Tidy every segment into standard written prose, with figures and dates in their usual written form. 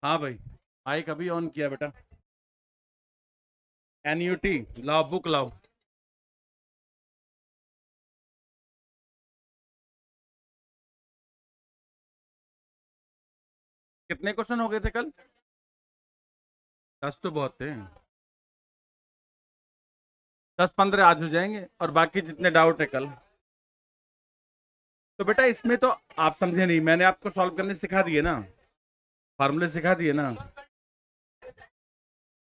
हाँ भाई, आई कभी ऑन किया बेटा? एनयूटी लाओ, बुक लाओ। कितने क्वेश्चन हो गए थे कल? 10 तो बहुत थे। 10-15 आज हो जाएंगे, और बाकी जितने डाउट है कल। तो बेटा इसमें तो आप समझे नहीं, मैंने आपको सॉल्व करने सिखा दिए ना, फार्मूले सिखा दिए ना।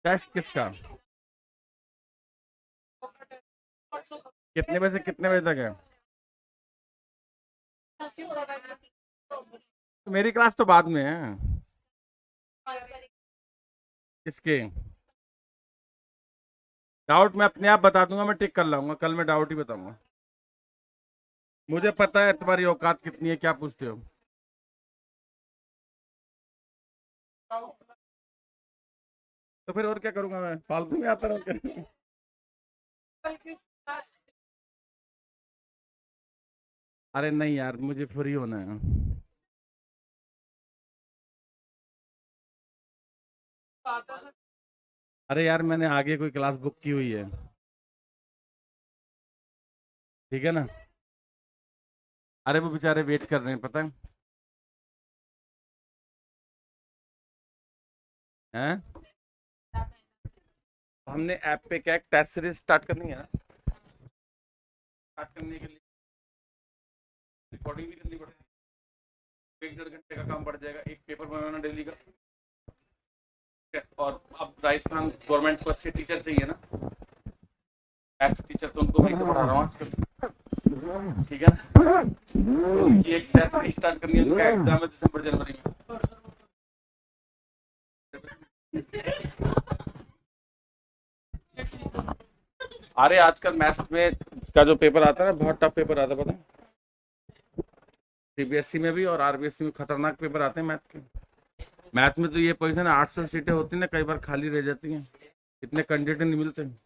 टेस्ट किसका? कितने बजे से कितने बजे तक है? तो मेरी क्लास तो बाद में है। किसके? डाउट मैं अपने आप बता दूंगा, मैं टिक कर लाऊंगा, कल मैं डाउट ही बताऊंगा। मुझे पता है तुम्हारी औकात कितनी है, क्या पूछते हो। तो फिर और क्या करूंगा, मैं फालतू में आता रहूं? अरे नहीं यार, मुझे फ्री होना है। अरे यार, मैंने आगे कोई क्लास बुक की हुई है। ठीक है ना? अरे वो बेचारे वेट कर रहे हैं, पता है। हैं? हमने ऐप पे क्या, एक टेस्ट सीरीज स्टार्ट करनी है ना। स्टार्ट करने के लिए रिकॉर्डिंग भी करनी पड़ेगी। 1-1.5 घंटे का काम पड़ जाएगा, एक पेपर बनाना डेली का। ठीक है? और अब राजस्थान गवर्नमेंट को अच्छे टीचर चाहिए ना, मैथ्स टीचर, तो उनको वही तो पढ़ा रहा हूँ आजकल। ठीक है ना? तो उनकी एक टेस्ट सीरीज स्टार्ट करनी है, उनका एग्जाम है दिसंबर जनवरी में। अरे आजकल मैथ्स में का जो पेपर आता है ना, बहुत टफ पेपर आता है, पता है। सीबीएसई में भी और आरबीएसई में खतरनाक पेपर आते हैं मैथ के। मैथ में तो ये पोजीशन 800 सीटें होती हैं ना, कई बार खाली रह जाती हैं, इतने कैंडिडेट नहीं मिलते हैं।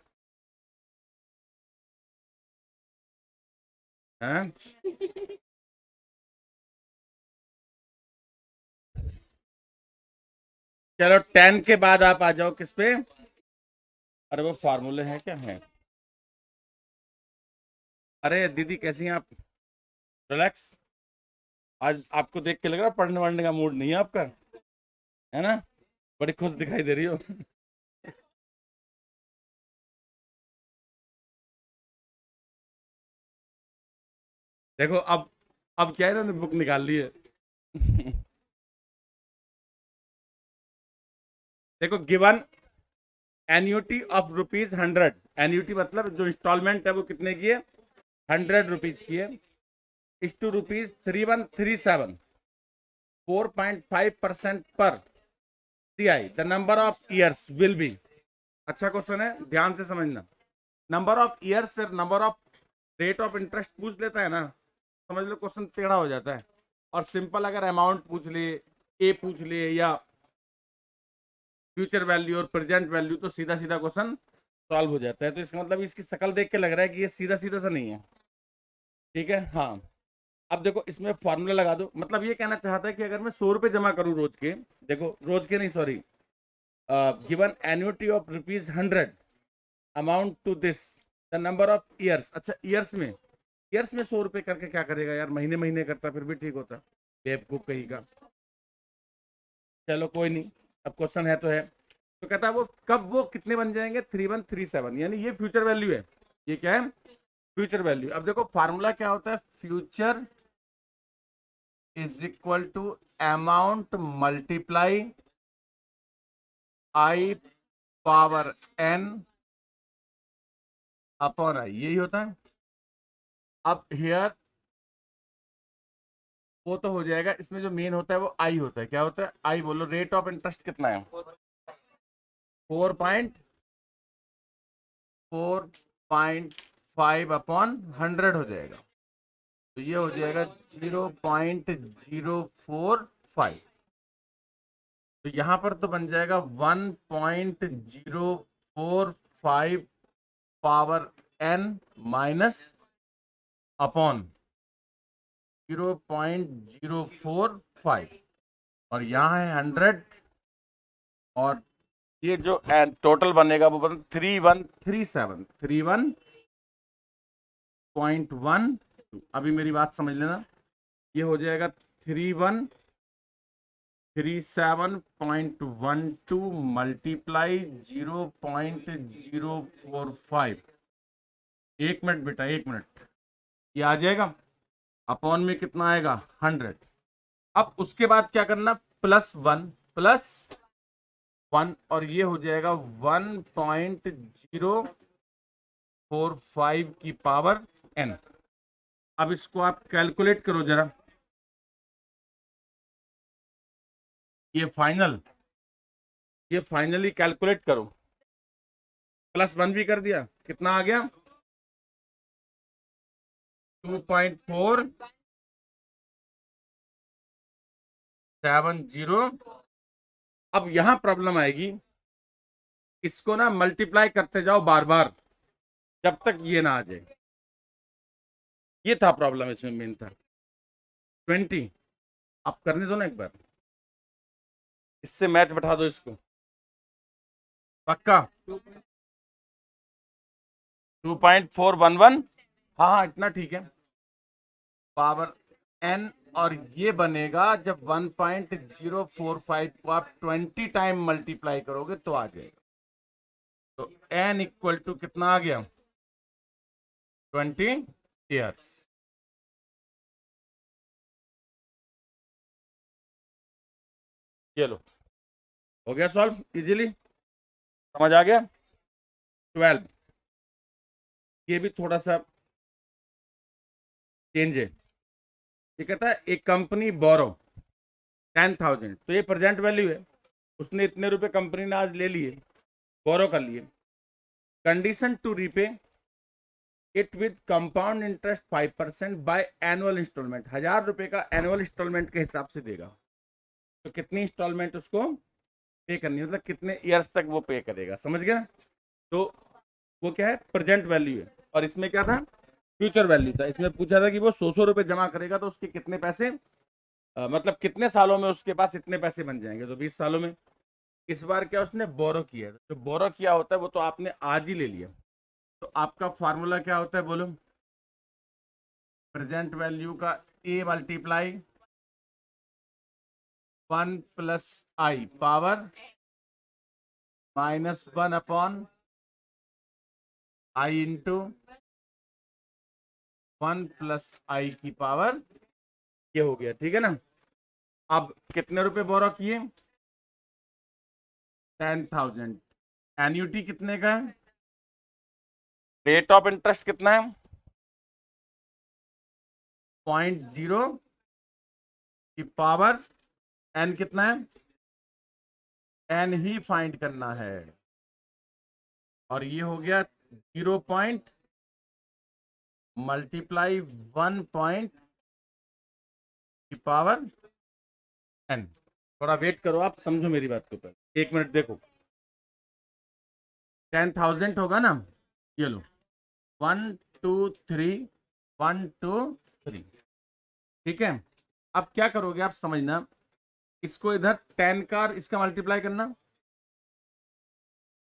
चलो 10 के बाद आप आ जाओ किस पे? अरे वो फार्मूले हैं क्या है? अरे दीदी कैसी हैं आप? रिलैक्स। आज आपको देख के लग रहा है पढ़ने वढ़ने का मूड नहीं है आपका, है ना? बड़ी खुश दिखाई दे रही हो। देखो अब क्या है, इन्होंने बुक निकाल ली है। देखो, गिवन एन्यूटी ऑफ ₹100। एन्यूटी मतलब जो इंस्टॉलमेंट है वो कितने की है? ₹100 की है। इस टू ₹3137, 4.5% पर CI, the number of years will be. अच्छा क्वेश्चन है, ध्यान से समझना। नंबर ऑफ ईयर्स से number of rate of interest पूछ लेता है ना, समझ लो क्वेश्चन टेढ़ा हो जाता है। और सिंपल अगर अमाउंट पूछ ले, ए पूछ ले, या फ्यूचर वैल्यू और प्रेजेंट वैल्यू, तो सीधा सीधा क्वेश्चन सॉल्व हो जाता है। तो इसका मतलब इसकी शक्ल देख के लग रहा है कि ये सीधा सीधा सा नहीं है। ठीक है, हाँ। अब देखो इसमें फॉर्मूला लगा दो, मतलब ये कहना चाहता है कि अगर मैं 100 रुपये जमा करूं रोज के, देखो रोज के नहीं, sorry, given annuity of ₹100, amount to this, the number of years. अच्छा ईयर्स में, ईयर्स में 100 रुपये करके क्या करेगा यार, महीने महीने करता फिर भी ठीक होता। बेवकूफ कहीं का। चलो कोई नहीं, अब क्वेश्चन है तो है। तो कहता है वो कब, वो कितने बन जाएंगे, 3137, यानी ये फ्यूचर वैल्यू है। ये क्या है? Future value. अब देखो फार्मूला क्या होता है, future is equal to amount multiply I power n upon I, यही होता है। अब हियर वो तो हो जाएगा, इसमें जो मेन होता है वो आई होता है। क्या होता है? आई। बोलो रेट ऑफ इंटरेस्ट कितना है? 4.5 अपॉन 100 हो जाएगा। तो ये हो जाएगा 0.045। तो यहाँ पर तो बन जाएगा 1.045 पावर n माइनस अपॉन 0.045, और यहाँ है 100। और ये जो टोटल बनेगा वो बन 3137 अभी मेरी बात समझ लेना, ये हो जाएगा 3137.12 मल्टीप्लाई 0.045। 1 मिनट बेटा, 1 मिनट, ये आ जाएगा। अपॉन में कितना आएगा 100। अब उसके बाद क्या करना, +1 और ये हो जाएगा 1.045 की पावर n। अब इसको आप कैलकुलेट करो जरा, ये फाइनली कैलकुलेट करो। +1 भी कर दिया, कितना आ गया 2.470। अब यहां प्रॉब्लम आएगी, इसको ना मल्टीप्लाई करते जाओ बार बार जब तक ये ना आ जाए। ये था प्रॉब्लम, इसमें मेन था 20। आप करने दो ना एक बार, इससे मैच बैठा दो इसको, पक्का 2.411। हाँ हाँ, इतना ठीक है, पावर n। और ये बनेगा जब 1.045 को आप 20 टाइम मल्टीप्लाई करोगे तो आ जाएगा। तो n इक्वल टू कितना आ गया 20 ईयर्स। चलो, हो गया सॉल्व इजीली, समझ आ गया। 12, ये भी थोड़ा सा चेंज है। ये कहता है एक कंपनी बोरो 10,000, तो ये प्रेजेंट वैल्यू है, उसने इतने रुपए कंपनी ने आज ले लिए, बोरो कर लिए। Condition to repay it with compound interest 5% by annual instalment. 1,000 रुपए का एनुअल इंस्टॉलमेंट के हिसाब से देगा। तो कितनी इंस्टॉलमेंट उसको पे करनी है, मतलब कितने ईयर्स तक वो पे करेगा, समझ गया। तो वो क्या है, प्रेजेंट वैल्यू है। और इसमें क्या था, फ्यूचर वैल्यू था। इसमें पूछा था कि वो 100 रुपए जमा करेगा तो उसके कितने पैसे, मतलब कितने सालों में उसके पास इतने पैसे बन जाएंगे, तो 20 सालों में। इस बार क्या उसने बोरो किया है, जो बोरो किया होता है वो तो आपने आज ही ले लिया। तो आपका फार्मूला क्या होता है बोलो, प्रेजेंट वैल्यू का a multiply 1 plus I power -1 upon i into 1 plus i की पावर, ये हो गया, ठीक है ना। अब कितने रुपए बोरो किए 10,000। एन्युटी कितने का है, रेट ऑफ इंटरेस्ट कितना है 0.0 की पावर n कितना है, n ही फाइंड करना है। और ये हो गया 0 पॉइंट मल्टीप्लाई 1 पॉइंट की पावर n। थोड़ा वेट करो, आप समझो मेरी बात को, पहले 1 मिनट देखो। 10,000 होगा ना, ये लो 1 2 3 1 2 3, ठीक है। अब क्या करोगे आप समझना, इसको इधर 10 का और इसका मल्टीप्लाई करना,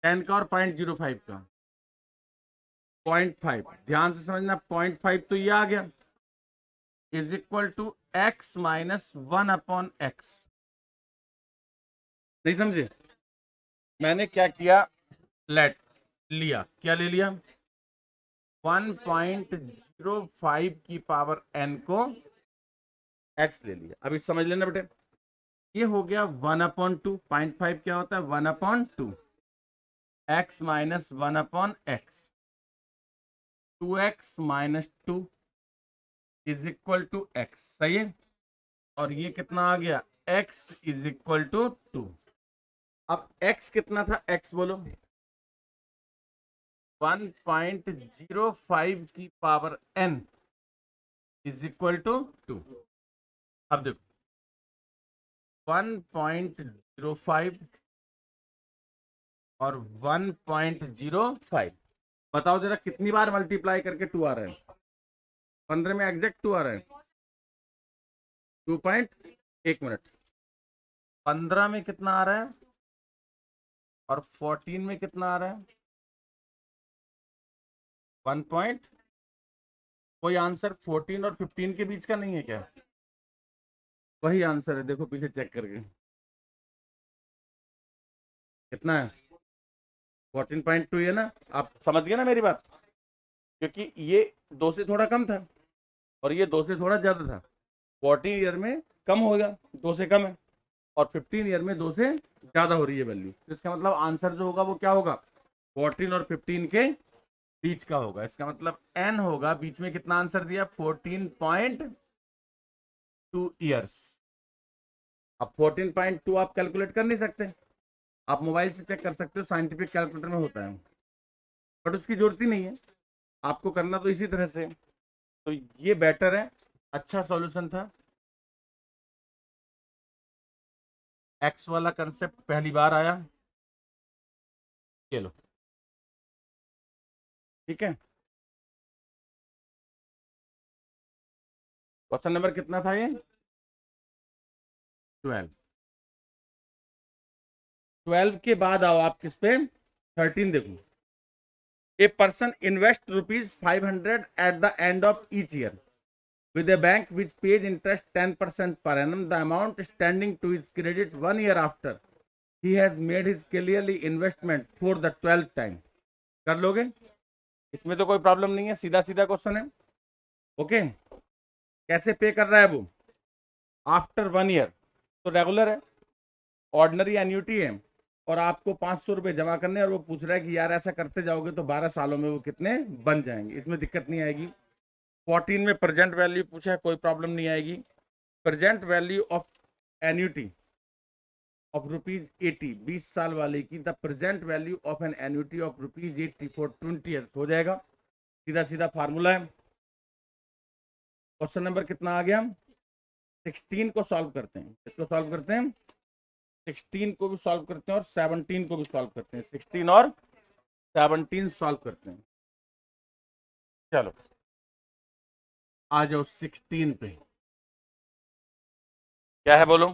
10 का और 0.05 का 0.5, ध्यान से समझना, 0.5 तो ये आ गया, is equal to x minus 1 upon x. नहीं समझे, मैंने क्या किया, लेट लिया, क्या ले लिया 1.05 की पावर n को x ले लिया। अभी समझ लेना बेटे, ये हो गया 1/2, 0.5 क्या होता है 1/2, x minus 1 upon x, 2x minus 2 is equal to x, सही है। और ये कितना आ गया, x इज इक्वल टू 2। अब x कितना था, x बोलो 1.05 की power n is equal to 2। अब देखो 1.05 और 1.05, बताओ जरा कितनी बार मल्टीप्लाई करके 2 आ रहा है, 15 में एग्जैक्ट 2 आ रहा है, 2 पॉइंट, 1 मिनट, 15 में कितना आ रहा है और 14 में कितना आ रहा है? 1 पॉइंट। कोई आंसर 14 और 15 के बीच का नहीं है क्या? वही आंसर है, देखो पीछे चेक करके कितना है। 14.2 है ना? आप समझ गए ना मेरी बात? क्योंकि ये 2 से थोड़ा कम था और ये 2 से थोड़ा ज्यादा था। 14 ईयर में कम होगा, 2 से कम है, और 15 ईयर में 2 से ज्यादा हो रही है वैल्यू। तो इसका मतलब आंसर जो होगा वो क्या होगा? 14 और 15 के बीच का होगा। इसका मतलब एन होगा, बीच में कितना आंसर दिया? 14.2 ईयर्स। अब 14.2 आप कैलकुलेट कर नहीं सकते, आप मोबाइल से चेक कर सकते हो, साइंटिफिक कैलकुलेटर में होता है, बट उसकी जरूरत ही नहीं है। आपको करना तो इसी तरह से। तो ये बेटर है, अच्छा सॉल्यूशन था। एक्स वाला कंसेप्ट पहली बार आया। ये लो, ठीक है। क्वेश्चन नंबर कितना था ये? 12। 12 के बाद आओ आप किस पे? 13 देखो। ए person invest ₹500 at the end of each year with a bank which pays interest 10% per annum. The amount standing to his credit 1 year after he has made his clearly investment for the 12th time. कर लोगे? इसमें तो कोई problem नहीं है, सीधा सीधा question है। ओके, कैसे पे कर रहा है वो? आफ्टर 1 ईयर, तो रेगुलर है, ऑर्डिनरी एन्यूटी है, और आपको 500 रुपये जमा करने, और वो पूछ रहा है कि यार ऐसा करते जाओगे तो 12 सालों में वो कितने बन जाएंगे। इसमें दिक्कत नहीं आएगी। 14 में प्रेजेंट वैल्यू पूछा है, कोई प्रॉब्लम नहीं आएगी। Present value of annuity of ₹80, 20 साल वाले की, the present value of an annuity of ₹80 for 20 years हो जाएगा। सीधा सीधा फार्मूला है। क्वेश्चन नंबर कितना आ गया? 16 को सॉल्व करते हैं। इसको सॉल्व करते हैं, 16 को भी सॉल्व करते हैं और 17 को भी सॉल्व करते हैं। 16 और 17 सॉल्व करते हैं। चलो आ जाओ 16 पे। क्या है बोलो?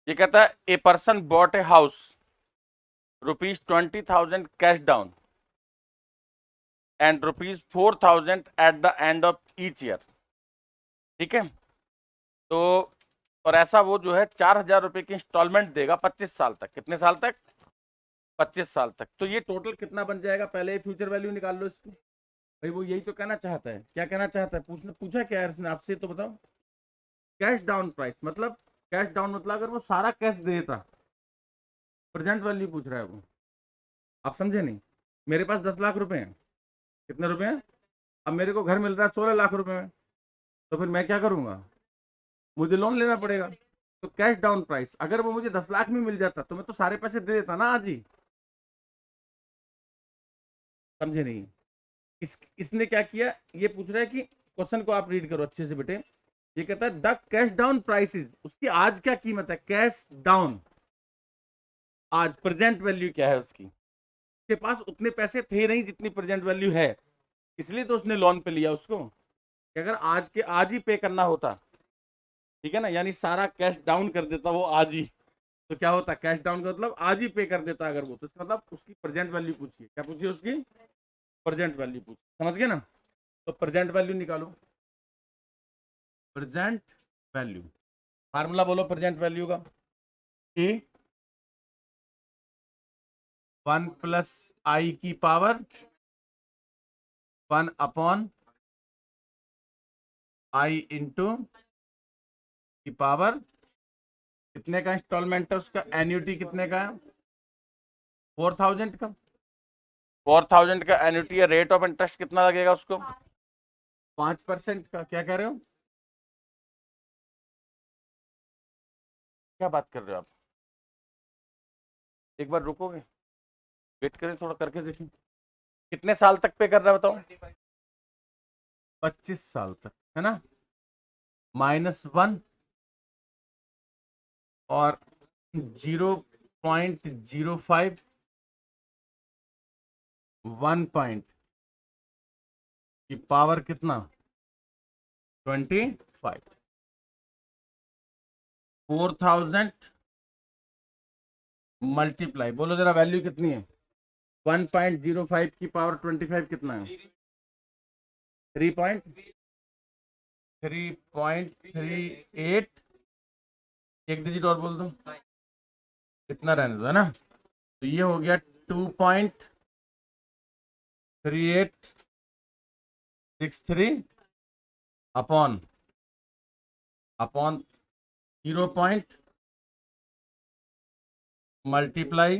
ये कहता है a person bot a house ₹20,000 cash down and ₹4,000 eight the end of each year. ठीक है, तो और ऐसा वो जो है 4,000 रुपए की इंस्टॉलमेंट देगा 25 साल तक। कितने साल तक? 25 साल तक। तो ये टोटल कितना बन जाएगा? पहले फ्यूचर वैल्यू निकाल लो इसकी। भाई वो यही तो कहना चाहता है। क्या कहना चाहता है? पूछा क्या है उसने आपसे, तो बताओ। कैश डाउन प्राइस मतलब, कैश डाउन मतलब अगर वो सारा कैश दे देता। प्रेजेंट वैल्यू पूछ रहा है वो। आप समझे नहीं? मेरे पास 10 लाख रुपए हैं। कितने रुपए हैं? अब मेरे को घर मिल रहा है 16 लाख रुपए में, तो फिर मैं क्या करूंगा? मुझे लोन लेना पड़ेगा। तो कैश डाउन प्राइस, अगर वो मुझे 10 लाख में मिल जाता तो मैं तो सारे पैसे दे देता ना आज ही। समझे नहीं? इसने क्या किया? ये पूछ रहा है कि क्वेश्चन को आप रीड करो अच्छे से बेटे। ये कहता है द कैश डाउन प्राइसेस, उसकी आज क्या कीमत है? कैश डाउन आज प्रेजेंट वैल्यू क्या है उसकी? उसके पास उतने पैसे थे नहीं जितनी प्रेजेंट वैल्यू है, इसलिए तो उसने लोन पे लिया उसको। कि अगर आज के आज ही पे करना होता, ठीक है ना, यानी सारा कैश डाउन कर देता वो आज ही, तो क्या होता? कैश डाउन का मतलब आज ही पे कर देता अगर वो, तो इसका मतलब उसकी प्रेजेंट वैल्यू पूछिए। क्या पूछिए? उसकी प्रेजेंट वैल्यू पूछिए। समझ गए ना? तो प्रेजेंट वैल्यू निकालो। प्रेजेंट वैल्यू, फार्मूला बोलो प्रेजेंट वैल्यू का। ए 1 + i की पावर 1/i इंटू की पावर, कितने का इंस्टॉलमेंट है उसका? एन्यूटी कितने का है? 4,000 का। 4,000 का एन्यूटी है। रेट ऑफ इंटरेस्ट कितना लगेगा उसको? 5% का। क्या कह रहे हो? क्या बात कर रहे हो आप? एक बार रुकोगे? वेट करें थोड़ा, करके देखें। कितने साल तक पे कर रहा है बताओ? 25 साल तक, है ना? -1 और 0.05, 1 पॉइंट की पावर कितना? 25। 4,000 मल्टीप्लाई, बोलो जरा वैल्यू कितनी है? 1.05 की पावर 25 कितना है? 3.38। एक डिजिट और बोल दो, इतना रहने दो, है ना? तो ये हो गया 2.3863 अपॉन अपॉन 0 पॉइंट मल्टीप्लाई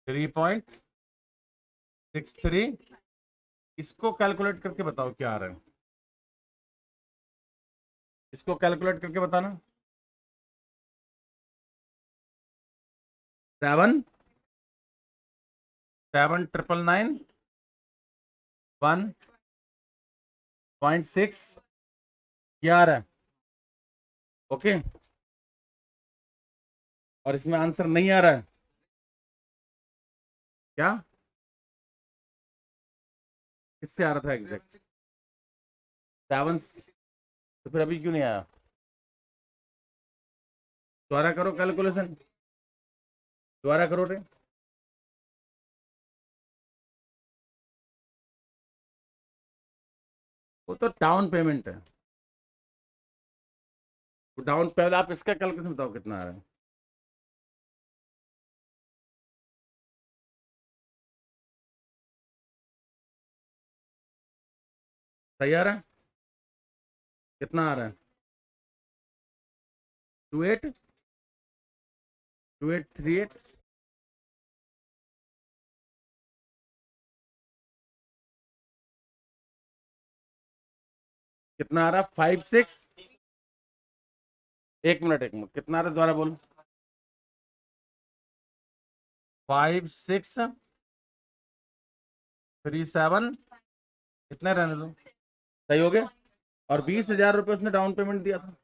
3.63। इसको कैलकुलेट करके बताओ क्या आ रहा है, इसको कैलकुलेट करके बताना। 7,999,1.6 ये आ रहा है। ओके, और इसमें आंसर नहीं आ रहा है क्या? किससे आ रहा था एग्जैक्ट? 7। तो फिर अभी क्यों नहीं आया? दोबारा करो कैलकुलेशन, दोबारा करो रे। वो तो डाउन पेमेंट है, वो डाउन, पहले आप इसका कैलकुलेशन बताओ कितना आ रहा है। सही आ रहा है? कितना आ रहा है? 282838। कितना आ रहा है? 56। एक मिनट कितना आ रहा है दोबारा बोलो। 5637। कितना रहने दो, सही हो गया। और 20,000 रुपये उसने डाउन पेमेंट दिया था।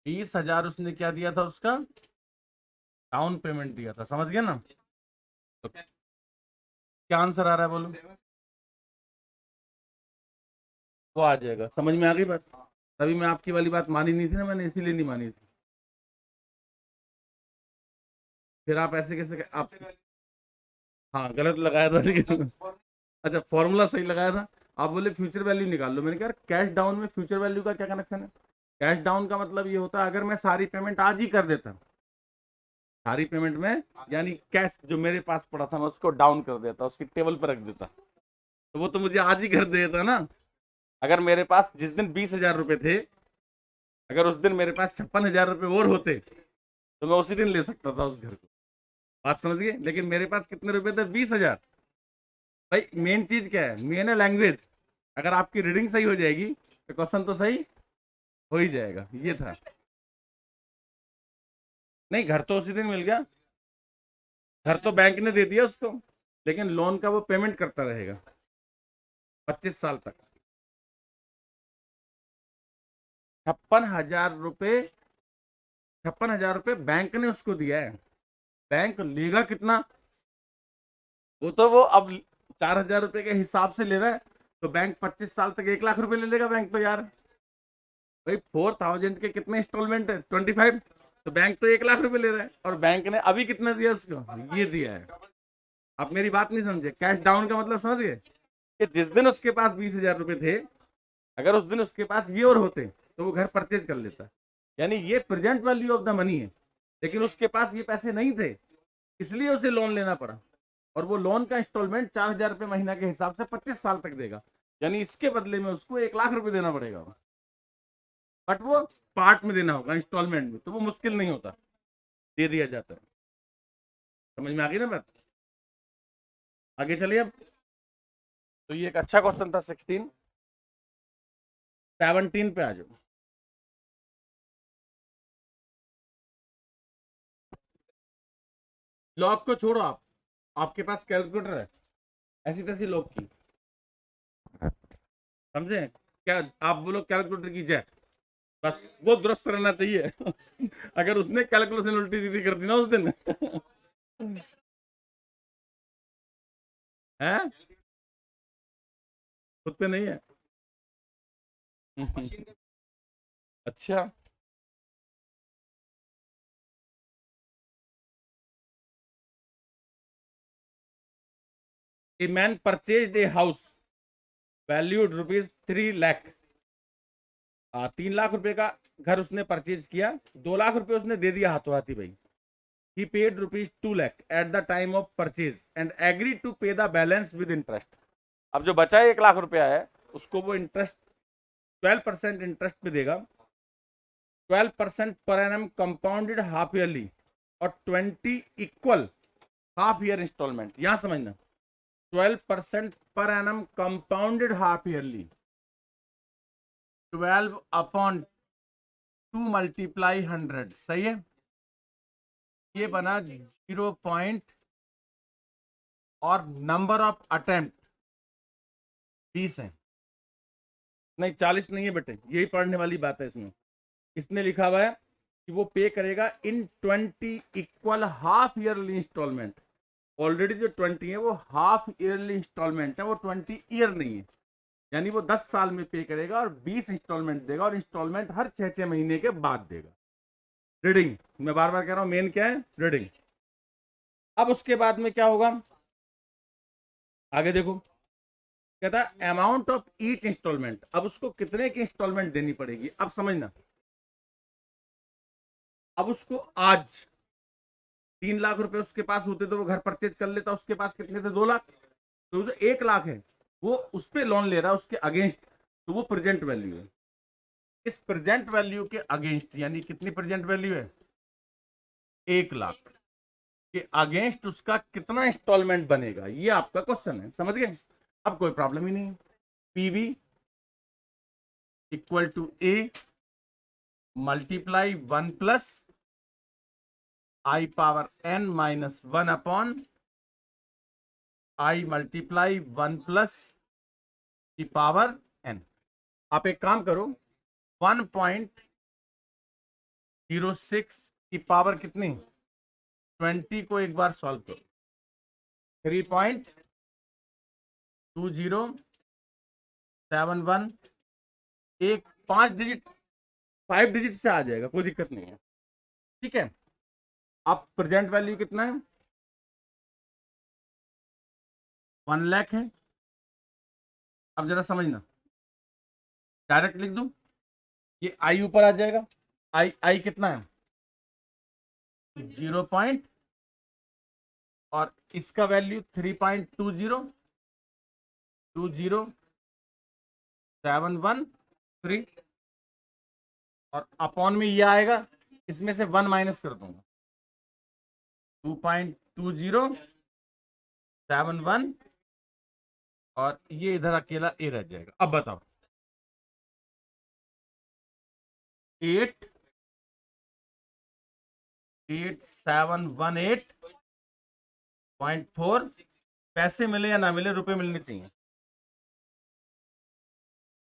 20,000 उसने क्या दिया था, उसका डाउन पेमेंट दिया था, समझ गया ना? तो क्या आंसर आ रहा है बोलो? वो आ जाएगा, समझ में आ गई बात? तभी मैं आपकी वाली बात मानी नहीं थी ना, मैंने इसीलिए नहीं मानी थी। फिर आप ऐसे कैसे आप, हाँ गलत लगाया था लेकिन अच्छा फॉर्मूला सही लगाया था। आप बोले फ्यूचर वैल्यू निकाल लो, मैंने कहा कैश डाउन में फ्यूचर वैल्यू का क्या कनेक्शन है? कैश डाउन का मतलब ये होता है अगर मैं सारी पेमेंट आज ही कर देता, सारी पेमेंट में, यानी कैश जो मेरे पास पड़ा था मैं उसको डाउन कर देता, उसकी टेबल पर रख देता, तो वो तो मुझे आज ही कर देता ना। अगर मेरे पास जिस दिन 20,000 रुपये थे, अगर उस दिन मेरे पास 56,000 रुपये और होते तो मैं उसी दिन ले सकता था उस घर को। बात समझ गए? लेकिन मेरे पास कितने रुपए थे? 20,000। भाई मेन चीज क्या है? मेन है लैंग्वेज। अगर आपकी रीडिंग सही हो जाएगी तो क्वेश्चन तो सही हो ही जाएगा, ये था। नहीं, घर तो उसी दिन मिल गया, घर तो बैंक ने दे दिया उसको, लेकिन लोन का वो पेमेंट करता रहेगा 25 साल तक। 56,000 रुपये, 56,000 रुपये बैंक ने उसको दिया है। बैंक लेगा कितना? वो तो वो अब 4,000 रुपये के हिसाब से ले रहा है, तो बैंक 25 साल तक 1 लाख रुपए ले लेगा बैंक तो यार। भाई 4,000 के कितने इंस्टॉलमेंट है? 25। तो बैंक तो 1 लाख रुपए ले रहा है, और बैंक ने अभी कितना दिया उसको? ये दिया है। आप मेरी बात नहीं समझे, कैश डाउन का मतलब समझ गए? कि जिस दिन उसके पास 20,000 रुपये थे, अगर उस दिन उसके पास ये और होते तो वो घर परचेज कर लेता। यानी ये present value of the money है, लेकिन उसके पास ये पैसे नहीं थे, इसलिए उसे लोन लेना पड़ा। और वो लोन का इंस्टॉलमेंट 4,000 रुपये महीना के हिसाब से 25 साल तक देगा, यानी इसके बदले में उसको 1 लाख रुपए देना पड़ेगा। बट वो पार्ट में देना होगा, इंस्टॉलमेंट में, तो वो मुश्किल नहीं होता, दे दिया जाता है। समझ में आ गई ना बात? आगे चलिए अब। तो ये एक अच्छा क्वेश्चन था 16। 17 पे आ जाओ। लॉग को छोड़ो आप, आपके पास कैलकुलेटर है, ऐसी तैसी लॉग की, समझे? क्या आप बोलो कैलकुलेटर की जय, बस वो दुरुस्त रहना चाहिए अगर उसने कैलकुलेशन उल्टी सीधी कर दी ना उस दिन है, खुद पे नहीं है अच्छा, a man purchase a house valued rupees 3 lakh. 3 lakh रुपए का घर उसने परचेज किया, 2 लाख रुपए उसने दे दिया हाथों हाथी भाई। He paid rupees 2 lakh at the time of purchase and agree to pay the balance with interest. अब जो बचा है 1 लाख रुपया है, उसको वो इंटरेस्ट 12% इंटरेस्ट पे देगा, 12% per annum compounded half yearly, और 20 इक्वल हाफ ईयर इंस्टॉलमेंट। यहां समझना, 12% per annum compounded half yearly, 12/2 multiply 100, सही है। ये बना 0 और नंबर ऑफ अटेम्प्ट 20 है। नहीं 40 नहीं है बेटे, यही पढ़ने वाली बात है इसमें। इसने लिखा हुआ है कि वो पे करेगा in 20 equal half yearly instalment. Already जो 20 है वो हाफ ईयरली इंस्टॉलमेंट है, वो 20 ईयर नहीं है। यानी वो 10 साल में पे करेगा और 20 इंस्टॉलमेंट देगा, और इंस्टॉलमेंट हर 6-6 महीने के बाद देगा। रीडिंग, मैं बार बार कह रहा हूं, मेन क्या है, रीडिंग। अब उसके बाद में क्या होगा, आगे देखो, कहता है अमाउंट ऑफ ईच इंस्टॉलमेंट। अब उसको कितने की इंस्टॉलमेंट देनी पड़ेगी, अब समझना। अब उसको आज 3 लाख रुपए उसके पास होते तो वो घर परचेज कर लेता, उसके पास कितने थे, 2 लाख। तो जो 1 लाख है वो उस पर लोन ले रहा है उसके अगेंस्ट, तो वो प्रेजेंट वैल्यू है। इस प्रेजेंट वैल्यू के अगेंस्ट, यानी कितनी प्रेजेंट वैल्यू है, 1 लाख के अगेंस्ट उसका कितना इंस्टॉलमेंट बनेगा, ये आपका क्वेश्चन है, समझ गए। अब कोई प्रॉब्लम ही नहीं है। PV equal to A multiply 1 plus I power n minus 1 upon I multiply 1 plus की पावर n। आप एक काम करो, 1.06 की पावर कितनी, 20 को एक बार सॉल्व करो, 3.2071, एक 5 डिजिट 5 डिजिट से आ जाएगा, कोई दिक्कत नहीं है, ठीक है। अब प्रेजेंट वैल्यू कितना है, 1 लाख है। अब जरा समझना, डायरेक्ट लिख दूं, ये आई ऊपर आ जाएगा, आई आई कितना है, 0 और इसका वैल्यू 3.202071 और अपॉन में ये आएगा, इसमें से 1 माइनस कर दूंगा, 2.2071 और ये इधर अकेला ए रह जाएगा। अब बताओ, 8718.4 पैसे मिले या ना मिले, रुपए मिलने चाहिए।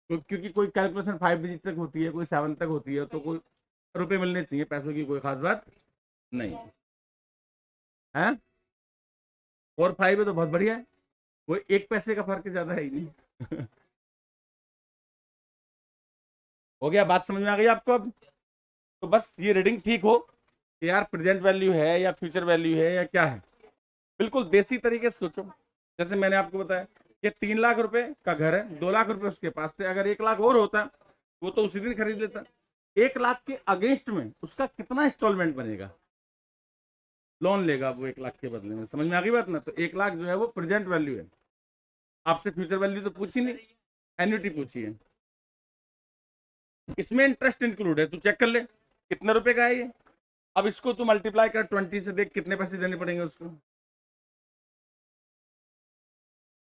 क्योंकि कोई कैलकुलेशन 5 डिजिट तक होती है, कोई 7 तक होती है, तो कोई रुपए मिलने चाहिए, पैसों की कोई खास बात नहीं है। 4-5 है तो बहुत बढ़िया है, कोई 1 पैसे का फर्क ज्यादा है ही नहीं। हो गया, बात समझ में आ गई आपको अब। तो बस ये रीडिंग ठीक हो कि यार प्रेजेंट वैल्यू है या फ्यूचर वैल्यू है या क्या है, बिल्कुल देसी तरीके से सोचो। जैसे मैंने आपको बताया कि 3 लाख रुपए का घर है, 2 लाख रुपए उसके पास थे, अगर 1 लाख और होता वो तो उसी दिन खरीद लेता। 1 लाख के अगेंस्ट में उसका कितना इंस्टॉलमेंट बनेगा, लोन लेगा वो 1 लाख के बदले में, समझ में आ गई बात ना। तो 1 लाख जो है वो प्रेजेंट वैल्यू है, आपसे फ्यूचर वैल्यू तो पूछी नहीं, एन्युटी पूछी है। इसमें इंटरेस्ट इंक्लूड है, तू चेक कर ले कितने रुपए का है ये। अब इसको तू मल्टीप्लाई कर 20 से, देख कितने पैसे देने पड़ेंगे उसको,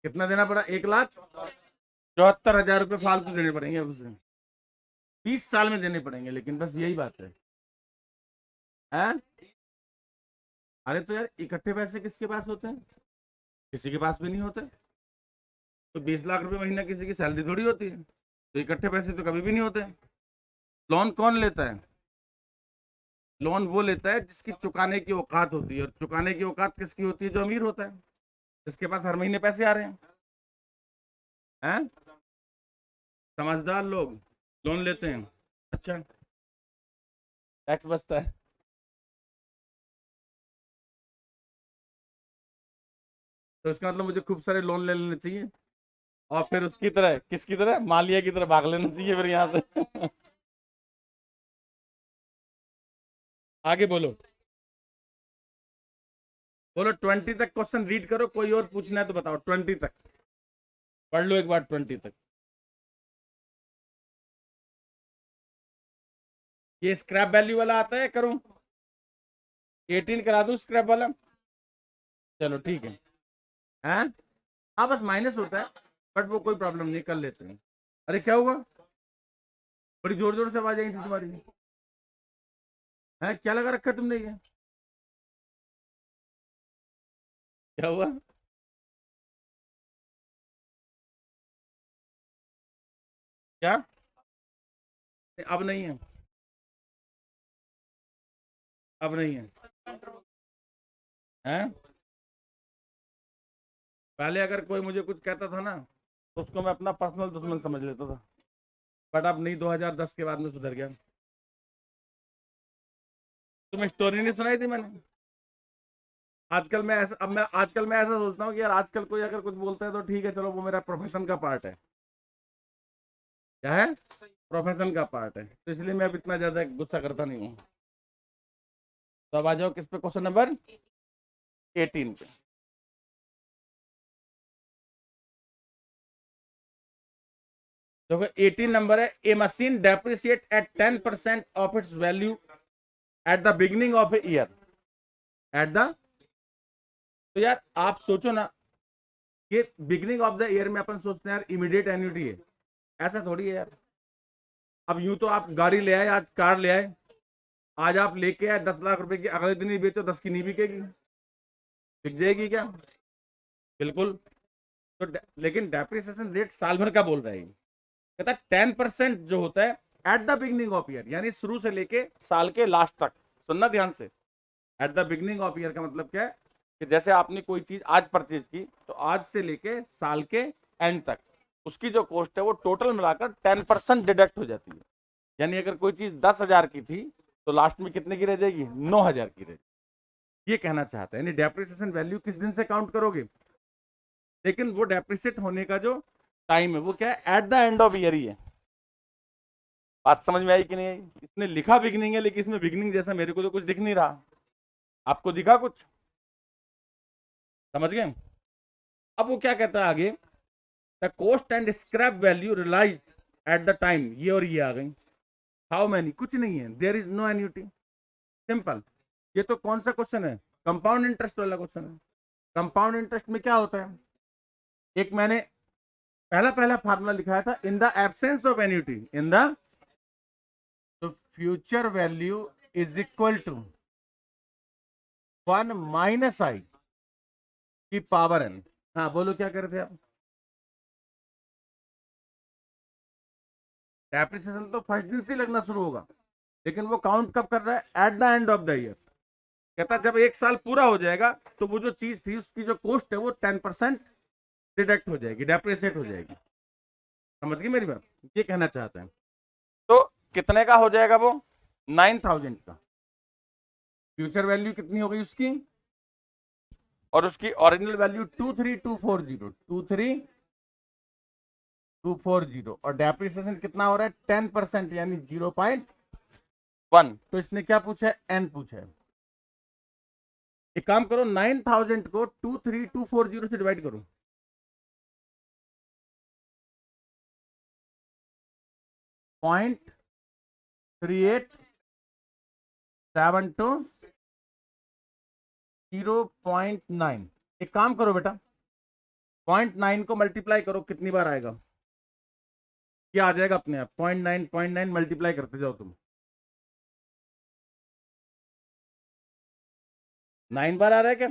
कितना देना पड़ा, 1,74,000 रुपये फालतू देने पड़ेंगे उसे, 20 साल में देने पड़ेंगे, लेकिन बस यही बात है। हैं? अरे तो यार इकट्ठे पैसे किसके पास होते हैं, किसी के पास भी नहीं होते। तो 20 लाख रुपए महीना किसी की सैलरी थोड़ी होती है, तो इकट्ठे पैसे तो कभी भी नहीं होते। लोन कौन लेता है, लोन वो लेता है जिसकी चुकाने की औकात होती है, और चुकाने की औकात किसकी होती है, जो अमीर होता है, जिसके पास हर महीने पैसे आ रहे हैं। समझदार लोग लोन लेते हैं, अच्छा टैक्स बचता है। तो इसका मतलब मुझे खूब सारे लोन ले लेने चाहिए और फिर उसकी तरह किसकी तरह मालिया की तरह भाग लेना चाहिए फिर यहाँ से। आगे बोलो, बोलो 20 तक क्वेश्चन रीड करो, कोई और पूछना है तो बताओ। 20 तक पढ़ लो एक बार, 20 तक। ये स्क्रैप वैल्यू वाला आता है, करूं 18 करा दूं स्क्रैप वाला? चलो ठीक है। हैं? हाँ बस माइनस होता है, बट वो कोई प्रॉब्लम नहीं, कर लेते हैं। अरे क्या हुआ, बड़ी जोर जोर से आवाज आई थी तुम्हारी। है क्या लगा रखा है तुमने ये? क्या हुआ? क्या? अब नहीं है, अब नहीं है। हैं? पहले अगर कोई मुझे कुछ कहता था ना तो उसको मैं अपना पर्सनल दुश्मन समझ लेता था, बट अब नहीं, 2010 के बाद में सुधर गया। तुम्हें स्टोरी नहीं सुनाई थी मैंने? आजकल मैं ऐसा, अब मैं आजकल मैं ऐसा सोचता हूँ कि यार आजकल कोई अगर कुछ बोलता है तो ठीक है, चलो वो मेरा प्रोफेशन का पार्ट है। क्या है? प्रोफेशन का पार्ट है, तो इसलिए मैं अब इतना ज्यादा गुस्सा करता नहीं हूँ। तो अब आ जाओ किस पे, क्वेश्चन नंबर 18 पे। देखो 18 नंबर है, a machine depreciate at 10% of its value at the beginning of a year, at the, तो यार आप सोचो ना, ये बिगिनिंग ऑफ द ईयर में अपन सोचते हैं यार इमीडिएट एन्युटी है, ऐसा थोड़ी है यार। अब यूं तो आप गाड़ी ले आए, आज कार ले आए, आज आप लेके आए 10 लाख रुपए की, अगले दिन ही बेचो 10 की नहीं बिकेगी, बिक जाएगी क्या? बिल्कुल। तो लेकिन डेप्रिसिएशन रेट साल भर का बोल रहा है, कहता है 10% जो होता है at the beginning of year, यानी शुरू से लेके साल के लास्ट तक। सुनना ध्यान से, at the beginning of year का मतलब क्या है कि जैसे आपने कोई चीज आज परचेज की तो आज से लेके साल के एंड तक उसकी जो कॉस्ट है वो टोटल मिलाकर 10% डिडक्ट हो जाती है। यानी अगर कोई चीज 10,000 की थी तो लास्ट में कितने की रह जाएगी? 9,000 की रहेगी। ये कहना चाहता है, यानी डेप्रिसिएशन वैल्यू किस दिन से काउंट करोगे, लेकिन वो डेप्रिसिएट होने का जो टाइम है वो क्या है? At the end of year ही है। बात समझ में आई कि नहीं आई? इसने लिखा बिगनिंग है, लेकिन इसमें बिगनिंग जैसा मेरे को तो कुछ दिख नहीं रहा। आपको दिखा कुछ? समझ गए? अब वो क्या कहता है आगे, the cost and scrap value realise at the time, ये और ये आ गई। हाउ मैनी, कुछ नहीं है, there is no annuity, simple. ये तो कौन सा क्वेश्चन है? कंपाउंड इंटरेस्ट वाला क्वेश्चन है। कंपाउंड इंटरेस्ट में क्या होता है, एक मैंने पहला पहला फार्मूला लिखाया था, in the absence of annuity, in the, तो future value is equal to 1 - i की पावर n। हाँ बोलो क्या कर रहे थे आप? डेप्रिसिएशन तो फर्स्ट दिन से लगना शुरू होगा, लेकिन वो काउंट कब कर रहा है? At the end of the year. कहता जब एक साल पूरा हो जाएगा तो वो जो चीज थी उसकी जो कॉस्ट है वो 10% डिडक्ट हो जाएगी, डेप्रिसिएट हो जाएगी। समझ गई मेरी बात? ये कहना चाहता है। तो कितने का हो जाएगा वो? 9,000 का। फ्यूचर वैल्यू कितनी हो गई उसकी, और उसकी ओरिजिनल वैल्यू 23,240, 23,240, और डेप्रिसिएशन कितना हो रहा है? 10%, यानी 0.1। तो इसने क्या पूछा है? एन पूछा है। एक काम करो, 9,000 को 23,240 से डिवाइड करो, 0.3872 0.9। एक काम करो बेटा, 0.9 को मल्टीप्लाई करो, कितनी बार आएगा? क्या आ जाएगा अपने आप? 0.9 मल्टीप्लाई करते जाओ तुम। 9 बार आ रहा है क्या?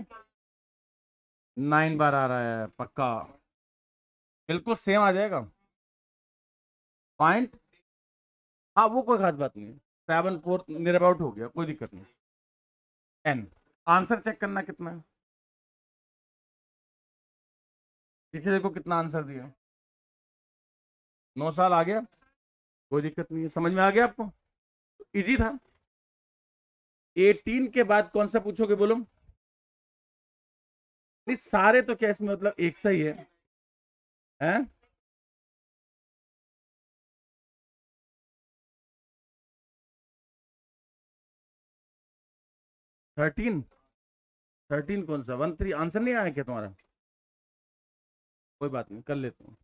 9 बार आ रहा है पक्का? बिल्कुल सेम आ जाएगा पॉइंट। हाँ वो कोई खास बात नहीं है, 7/4 नियर अबाउट हो गया, कोई दिक्कत नहीं। एन, आंसर चेक करना कितना है, पीछे देखो कितना आंसर दिया। 9 साल आ गया, कोई दिक्कत नहीं है। समझ में आ गया आपको? इजी था। 18 के बाद कौन सा पूछोगे बोलो? नहीं सारे तो क्या इसमें मतलब एक सही है? 13। 13 कौन सा 13 आंसर नहीं आया क्या तुम्हारा? कोई बात नहीं कर लेता हूँ।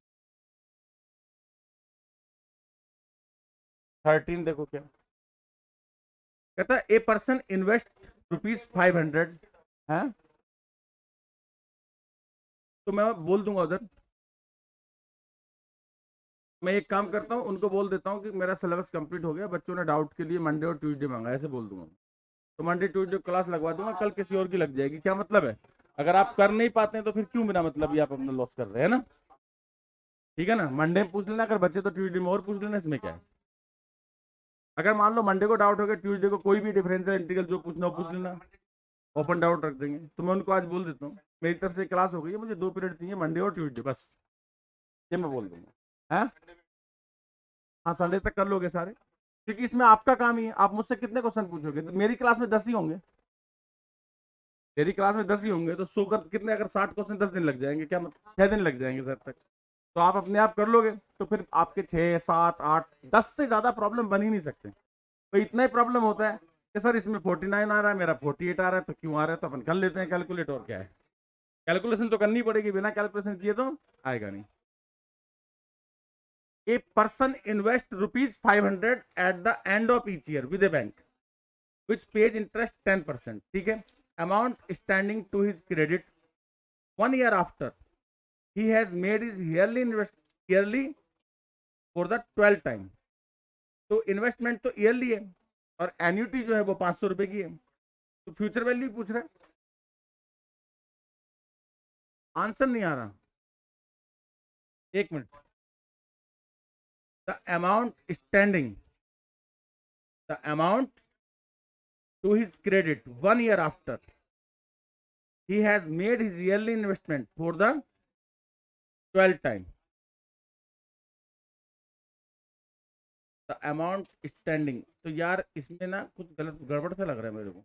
13 देखो क्या कहता है, ए पर्सन इन्वेस्ट ₹500 है। तो मैं बोल दूंगा उधर, मैं एक काम करता हूँ उनको बोल देता हूँ कि मेरा सिलेबस कंप्लीट हो गया, बच्चों ने डाउट के लिए मंडे और ट्यूसडे मांगा, ऐसे बोल दूंगा। तो मंडे ट्यूसडे क्लास लगवा दूंगा, कल किसी और की लग जाएगी, क्या मतलब है? अगर आप कर नहीं पाते हैं तो फिर क्यों बिना मतलब ये आप अपना लॉस कर रहे हैं ना। ठीक है ना, मंडे में पूछ लेना, अगर बच्चे तो ट्यूसडे में और पूछ लेना, इसमें क्या है। अगर मान लो मंडे को डाउट हो गया, ट्यूसडे को कोई भी डिफरेंशियल इंटीग्रल जो पूछना हो पूछ लेना, ओपन डाउट रख देंगे। तो मैं उनको आज बोल देता हूँ मेरी तरफ से क्लास हो गई है, मुझे 2 पीरियड चाहिए मंडे और ट्यूसडे बस, ये मैं बोल दूंगा है। हाँ संडे तक कर लोगे सारे, क्योंकि इसमें आपका काम ही है। आप मुझसे कितने क्वेश्चन पूछोगे, तो मेरी क्लास में 10 ही होंगे, मेरी क्लास में 10 ही होंगे, तो 100 कर कितने, अगर 60 क्वेश्चन 10 दिन लग जाएंगे, क्या मतलब 6 दिन लग जाएंगे सर तक। तो आप अपने आप कर लोगे, तो फिर आपके 6 7 8 10 से ज्यादा प्रॉब्लम बन ही नहीं सकते। तो इतना ही प्रॉब्लम होता है कि सर इसमें 49 आ रहा है, मेरा 48 आ रहा है, तो क्यों आ रहा है, तो अपन कर लेते हैं कैलकुलेट, और क्या है। कैलकुलेशन तो करनी पड़ेगी, बिना कैलकुलेशन किए तो आएगा नहीं। A person invest ₹500 at the end of each year with a bank which pays interest 10%, ठीक है। Amount standing to his credit 1 year after he has made his yearly for the 12th time। तो investment तो yearly है, और annuity जो है वो 500 रुपए की है, तो फ्यूचर वैल्यू पूछ रहा है। आंसर नहीं आ रहा, एक minute. The amount standing, the amount to his credit 1 year after he has made his yearly investment for the 12th time। The amount standing, तो यार इसमें ना कुछ गलत गड़बड़ सा लग रहा है मेरे को।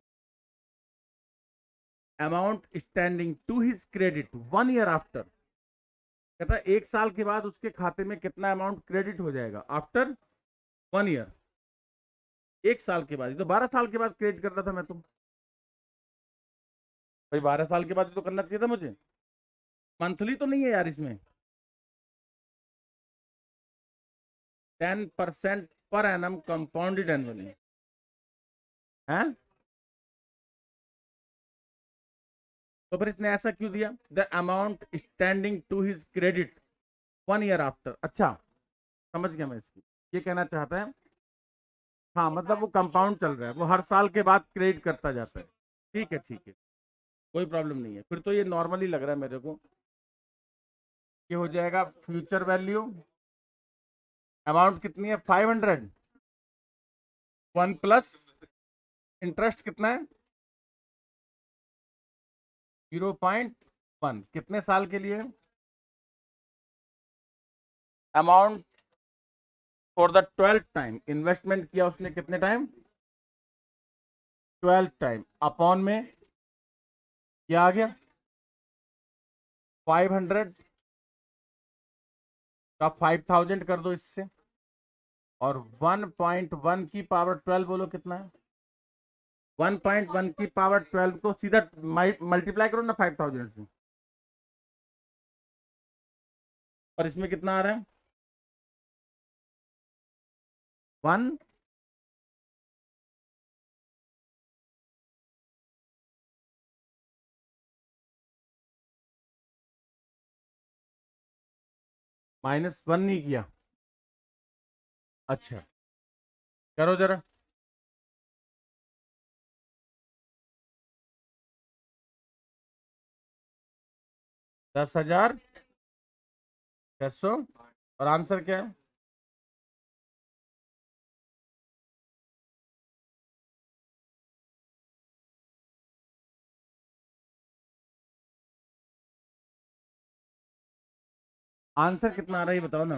Amount standing to his credit 1 year after, कहता है 1 साल के बाद उसके खाते में कितना अमाउंट क्रेडिट हो जाएगा, आफ्टर 1 year। 1 साल के बाद, ये तो 12 साल के बाद क्रेडिट कर रहा था मैं तो। भाई 12 साल के बाद तो करना चाहिए था मुझे, मंथली तो नहीं है यार इसमें। 10% पर एनम कंपाउंडेड एनुअली है। तो फिर इसने ऐसा क्यों दिया, the amount standing to his credit 1 year after. अच्छा समझ गया मैं इसकी, ये कहना चाहता है, हाँ मतलब वो कंपाउंड चल रहा है, वो हर साल के बाद क्रेडिट करता जाता है। ठीक है ठीक है, कोई प्रॉब्लम नहीं है, फिर तो ये नॉर्मली लग रहा है मेरे को। ये हो जाएगा फ्यूचर वैल्यू, अमाउंट कितनी है 500, 1 प्लस इंटरेस्ट कितना है 0.1, कितने साल के लिए। Amount for the 12th time, investment किया उसने कितने टाइम, 12th टाइम, अपॉन में क्या आ गया 500 का 5000 कर दो इससे, और 1.1 की पावर 12 बोलो कितना है। 1.1 की पावर 12 को सीधा मल्टीप्लाई करो ना 5000 से, और इसमें कितना आ रहा है 1 -1 नहीं किया। अच्छा करो जरा, 10,600, और आंसर क्या है। आंसर कितना आ रहा है ये बताओ ना,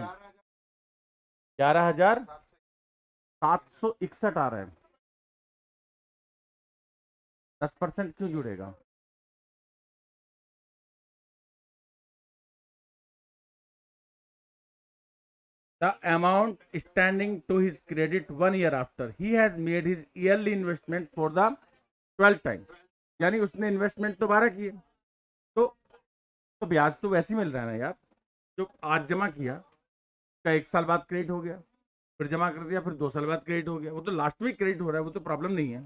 11,761 आ रहा है। 10% क्यों जुड़ेगा, the amount standing to his credit 1 year after he has made his yearly investment for the 12th time, यानी उसने इन्वेस्टमेंट तो 12 किए, तो ब्याज तो वैसे ही मिल रहा है ना यार, जो आज जमा किया का 1 साल बाद क्रेडिट हो गया, फिर जमा कर दिया, फिर 2 साल बाद क्रेडिट हो गया, वो तो लास्ट में क्रेडिट हो रहा है, वो तो प्रॉब्लम नहीं है,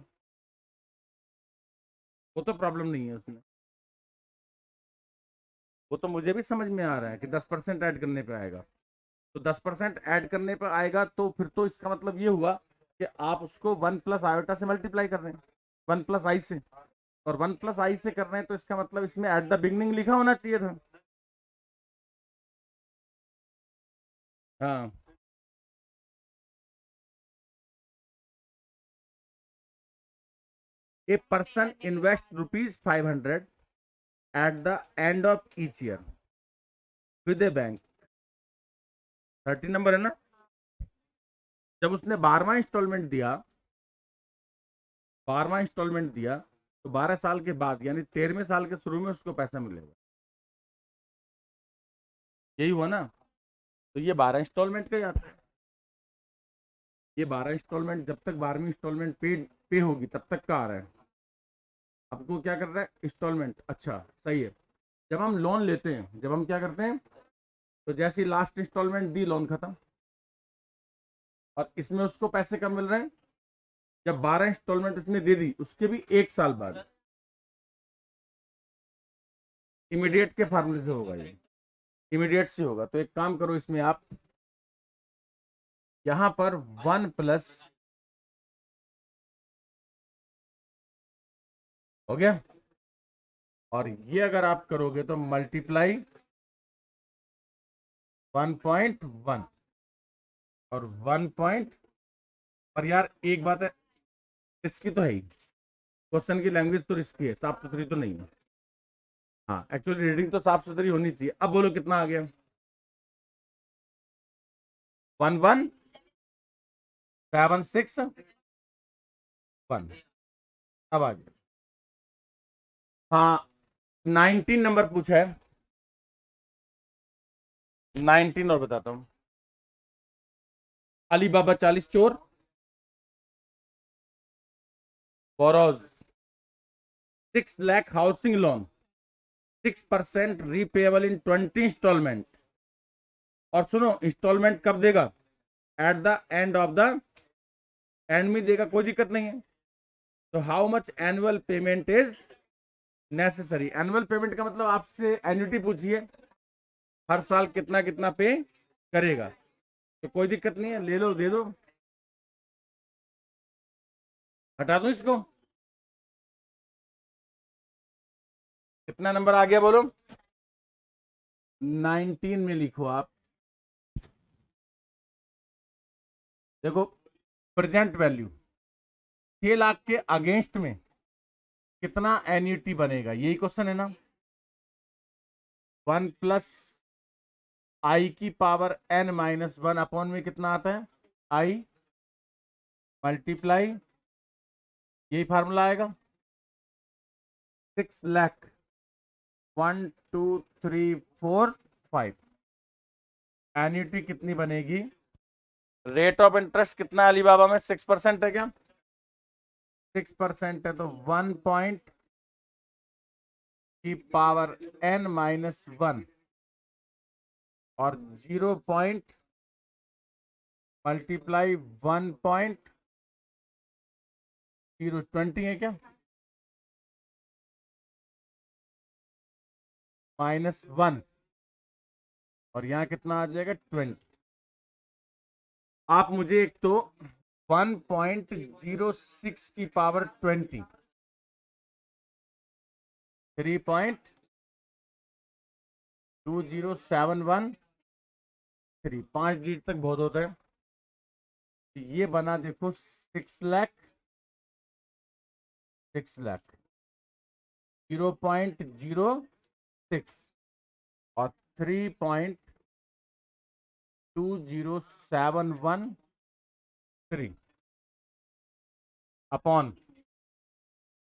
वो तो प्रॉब्लम नहीं है उसमें। वो तो मुझे भी समझ में आ रहा है कि 10% ऐड करने पे आएगा, तो 10% ऐड करने पर आएगा, तो फिर तो इसका मतलब ये हुआ कि आप उसको 1 + i से मल्टीप्लाई कर रहे हैं, 1 + i से, और 1 + i से कर रहे हैं, तो इसका मतलब इसमें एट द बिगनिंग लिखा होना चाहिए था। हाँ, ए person invest ₹500 at the end of each year with a bank, 13 number है ना। जब उसने 12वां इंस्टॉलमेंट दिया तो 12 साल के बाद यानी 13वें साल के शुरू में उसको पैसा मिलेगा, यही हुआ ना। तो ये 12 इंस्टॉलमेंट का ही आता है, ये 12 इंस्टॉलमेंट, जब तक 12वीं इंस्टॉलमेंट पे होगी तब तक का आ रहा है। आपको क्या कर रहा है, इंस्टॉलमेंट, अच्छा सही है। जब हम लोन लेते हैं, जब हम क्या करते हैं, तो जैसे ही लास्ट इंस्टॉलमेंट दी, लोन खत्म, और इसमें उसको पैसे कब मिल रहे हैं, जब 12 इंस्टॉलमेंट उसने दे दी उसके भी 1 साल बाद, इमीडिएट के फार्मूले से होगा ये, इमीडिएट से होगा। तो एक काम करो, इसमें आप यहां पर 1+ हो गया, और ये अगर आप करोगे तो मल्टीप्लाई 1.1 और 1 पर यार एक बात है, रिस्की तो है ही, क्वेश्चन की लैंग्वेज तो रिस्की है, साफ सुथरी तो नहीं है। हाँ, एक्चुअली रीडिंग तो साफ सुथरी होनी चाहिए। अब बोलो कितना आ गया, 11761, अब आ गया। हाँ, 19 नंबर पूछा है, 19 और बताता हूँ। अली बाबा 40 चोर borrows 6 lakh housing loan, 6% repayable इन 20 इंस्टॉलमेंट, और सुनो इंस्टॉलमेंट कब देगा, eight the end of the, and में देगा, कोई दिक्कत नहीं है। तो how much annual payment is necessary, annual payment का मतलब आपसे एन्युटी पूछिए, हर साल कितना कितना पे करेगा, तो कोई दिक्कत नहीं है, ले लो दे दो, हटा दो इसको। कितना नंबर आ गया बोलो, 19 में लिखो आप। देखो, प्रेजेंट वैल्यू 6 लाख के अगेंस्ट में कितना एन्युटी बनेगा, यही क्वेश्चन है ना। 1 + i⁻n - 1 अपॉन में कितना आता है, i मल्टीप्लाई, यही फार्मूला आएगा, 6 लाख, 1 2 3 4 5, एन्युटी कितनी बनेगी, रेट ऑफ इंटरेस्ट कितना है अलीबाबा में, 6% है क्या, 6% है, तो 1 की पावर n-1 और 0 मल्टीप्लाई 1.020 है क्या, -1, और यहाँ कितना आ जाएगा 20। आप मुझे एक तो 1.06 की पावर 20, 3.20713, 5 डिजिट तक बहुत होता है। तो ये बना देखो 6 लाख, 6 लाख, 0.06 और 3.20713 अपॉन,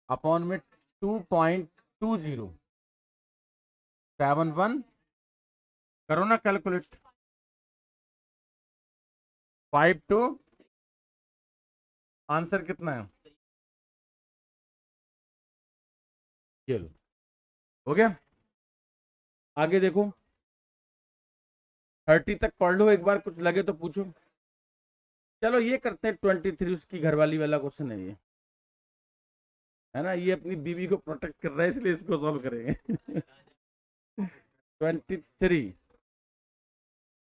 अपॉन में 2.2071, करो ना कैलकुलेट, 5 टू, आंसर कितना है? ये लो, हो गया। आगे देखो, 30 तक पढ़ लो एक बार, कुछ लगे तो पूछो। चलो ये करते हैं 23, उसकी घरवाली वाला क्वेश्चन है ये, है ना, ये अपनी बीवी को प्रोटेक्ट कर रहा है इसलिए इसको सॉल्व करेंगे। 23,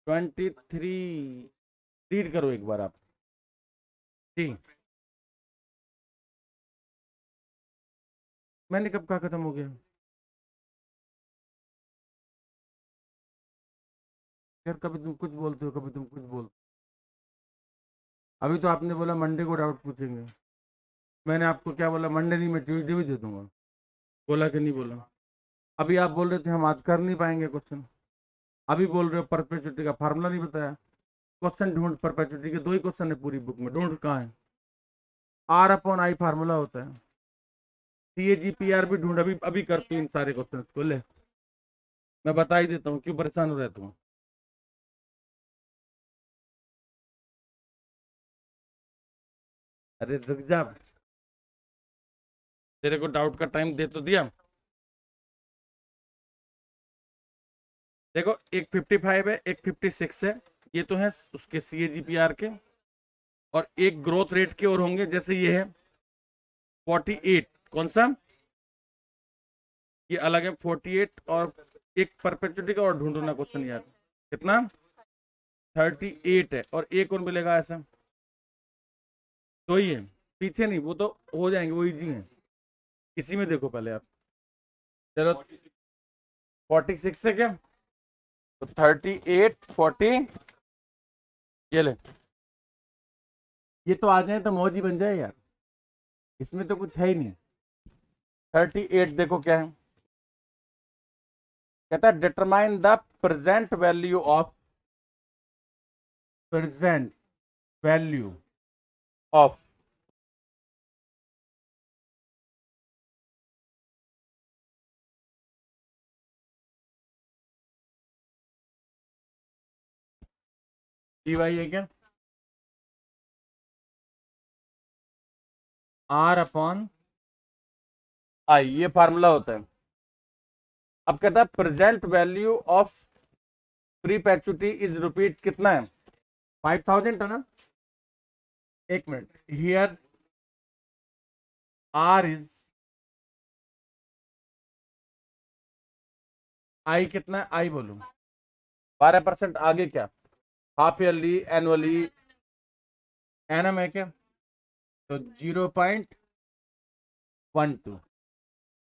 23 रीड करो एक बार आप। जी, मैंने कब कहा खत्म हो गया? यार कभी तुम कुछ बोलते हो, कभी तुम कुछ बोलते हो। अभी तो आपने बोला मंडे को डाउट पूछेंगे, मैंने आपको क्या बोला? मंडे नहीं, मैं ट्यूजडे भी दे दूंगा, बोला कि नहीं बोला? अभी आप बोल रहे थे हम आज कर नहीं पाएंगे क्वेश्चन, अभी बोल रहे हो परपेचुटी का फार्मूला नहीं बताया। क्वेश्चन ढूंढ, परपेचुटी के 2 ही क्वेश्चन है पूरी बुक में, ढूंढ कहाँ है? आर अपॉन आई फार्मूला होता है। सी ए जी पी आर भी ढूंढ, अभी अभी करती हूँ इन सारे क्वेश्चन को, ले मैं बता ही देता हूँ, क्यों परेशान हो रहे तुम? अरे रुक जा, तेरे को डाउट का टाइम दे तो दिया। देखो एक 55 है, एक 56 है, ये तो है उसके सी ए जी पी आर के, और एक ग्रोथ रेट के और होंगे, जैसे ये है 48, कौन सा? ये अलग है 48, और एक परपेचुटी का और ढूंढो ना क्वेश्चन यार, कितना? 38 है, और एक और मिलेगा ऐसा, तो ही है, पीछे नहीं, वो तो हो जाएंगे, वो इजी है। इसी में देखो पहले आप, चलो 46 है क्या? तो 38, 40, ये ले, ये तो आ जाए तो मौज ही बन जाए यार, इसमें तो कुछ है ही नहीं। 38 देखो क्या है, कहता है determine the present value of, present value of, D Y है क्या? आर अपॉन आई, ये फार्मूला होता है। अब कहता है present value of perpetuity is rupees कितना है? 5000 है ना? एक minute, here are is, i कितना है? आई बोलूं 12%, आगे क्या? हाफ ईयरली, एनुअली, एनम है क्या? तो 0.12,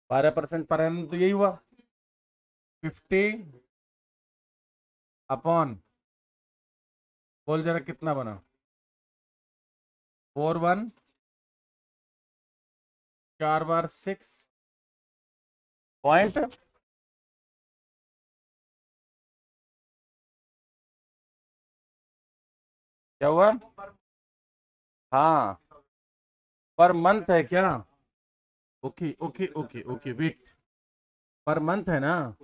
12% पर एनम, तो यही हुआ 50 अपॉन, बोल जरा कितना बना? 41, 4 बार 6 पॉइंट, क्या हुआ? हाँ, पर मंथ है क्या? Okay okay okay okay, wait, per month है ना,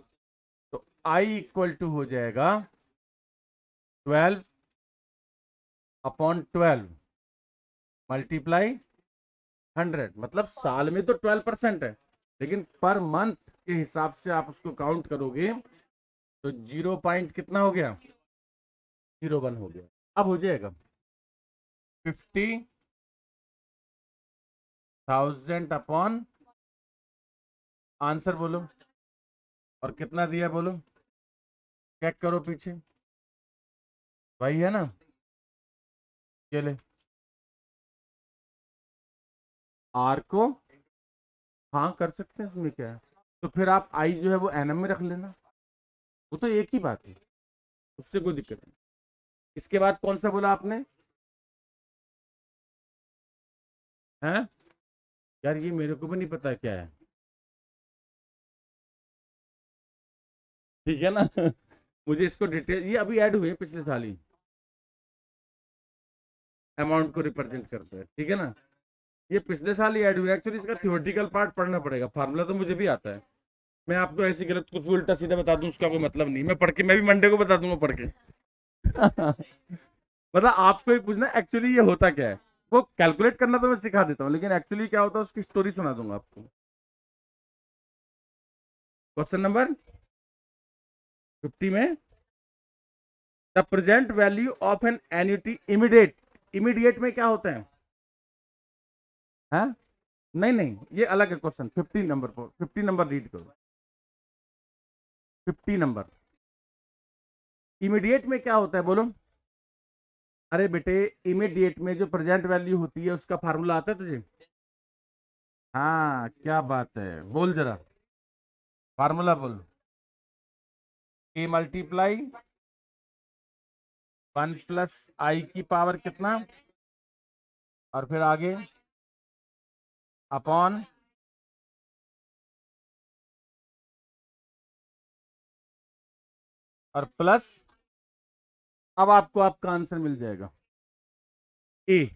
तो आई इक्वल टू हो जाएगा 12/12 मल्टीप्लाई 100, मतलब साल में तो 12% है, लेकिन पर मंथ के हिसाब से आप उसको काउंट करोगे तो 0 पॉइंट कितना हो गया? 01 हो गया। अब हो जाएगा 50,000 अपॉन, आंसर बोलो, और कितना दिया बोलो, चेक करो पीछे, वही है ना? चले, आर को हाँ कर सकते हैं, इसमें क्या है? तो फिर आप आई जो है वो एनएम में रख लेना, वो तो एक ही बात है, उससे कोई दिक्कत नहीं। इसके बाद कौन सा बोला आपने? हैं? यार ये मेरे को भी नहीं पता क्या है, ठीक है ना? मुझे इसको डिटेल, ये अभी ऐड हुए हैं पिछले साल ही, अमाउंट को रिप्रेजेंट करते हैं, ठीक है ना? ये पिछले साल ही ऐड हुआ, एक्चुअली इसका थियोरटिकल पार्ट पढ़ना पड़ेगा, फार्मूला तो मुझे भी आता है, मैं आपको ऐसी गलत कुछ भी उल्टा सीधा बता दूं उसका कोई मतलब नहीं, मैं पढ़ के, मैं भी मंडे को बता दूंगा पढ़ के। मतलब आपको ही पूछना एक्चुअली ये होता क्या है। वो कैलकुलेट करना तो मैं सिखा देता हूँ, लेकिन एक्चुअली क्या होता है उसकी स्टोरी सुना दूंगा आपको। क्वेश्चन नंबर 50 में, the present value of an annuity immediate. Immediate में क्या होता है? हाँ, नहीं नहीं, ये अलग है क्वेश्चन। 50 नंबर पर, 50 नंबर रीड करो। 50 नंबर, इमीडिएट में क्या होता है बोलो। अरे बेटे, इमीडिएट में जो प्रेजेंट वैल्यू होती है उसका फार्मूला आता है तुझे? हाँ, क्या बात है, बोल जरा, फार्मूला बोल। ए मल्टीप्लाई 1 + i की पावर कितना, और फिर आगे अपॉन और प्लस। अब आपको आपका आंसर मिल जाएगा। A,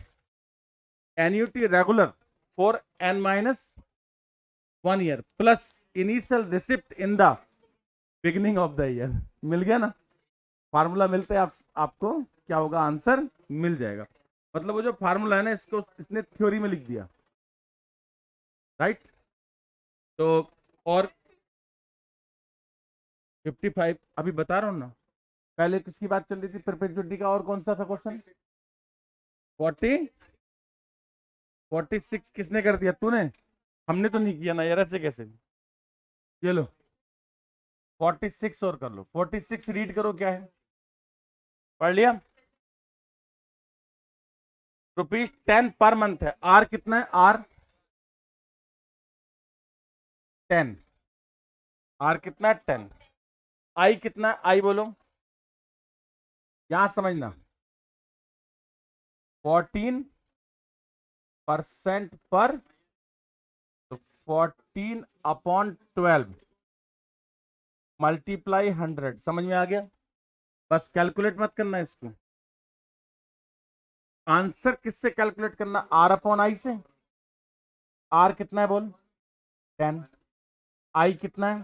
annuity regular for n-1 year plus initial receipt in the beginning of the year. मिल गया ना? फार्मूला मिलते हैं आपको क्या होगा, आंसर मिल जाएगा। मतलब वो जो फार्मूला है ना, इसको इसने थ्योरी में लिख दिया, राइट? तो और 55 अभी बता रहा हूँ ना। पहले किसकी बात चल रही थी, परपेचुइटी का, और कौन सा था क्वेश्चन? 46 किसने कर दिया, तूने? हमने तो नहीं किया ना यार, ऐसे कैसे? ये लो 46 और कर लो। 46 रीड करो क्या है, पढ़ लिया? ₹10 पर मंथ है। आर कितना है? आर 10। आर कितना है? 10। आई कितना है? आई बोलो, यहां समझना। 14% पर, तो 14/12 मल्टीप्लाई 100। समझ में आ गया? बस कैलकुलेट मत करना इसको। आंसर किससे कैलकुलेट करना? R/I से। आर कितना है बोल? 10। आई कितना है?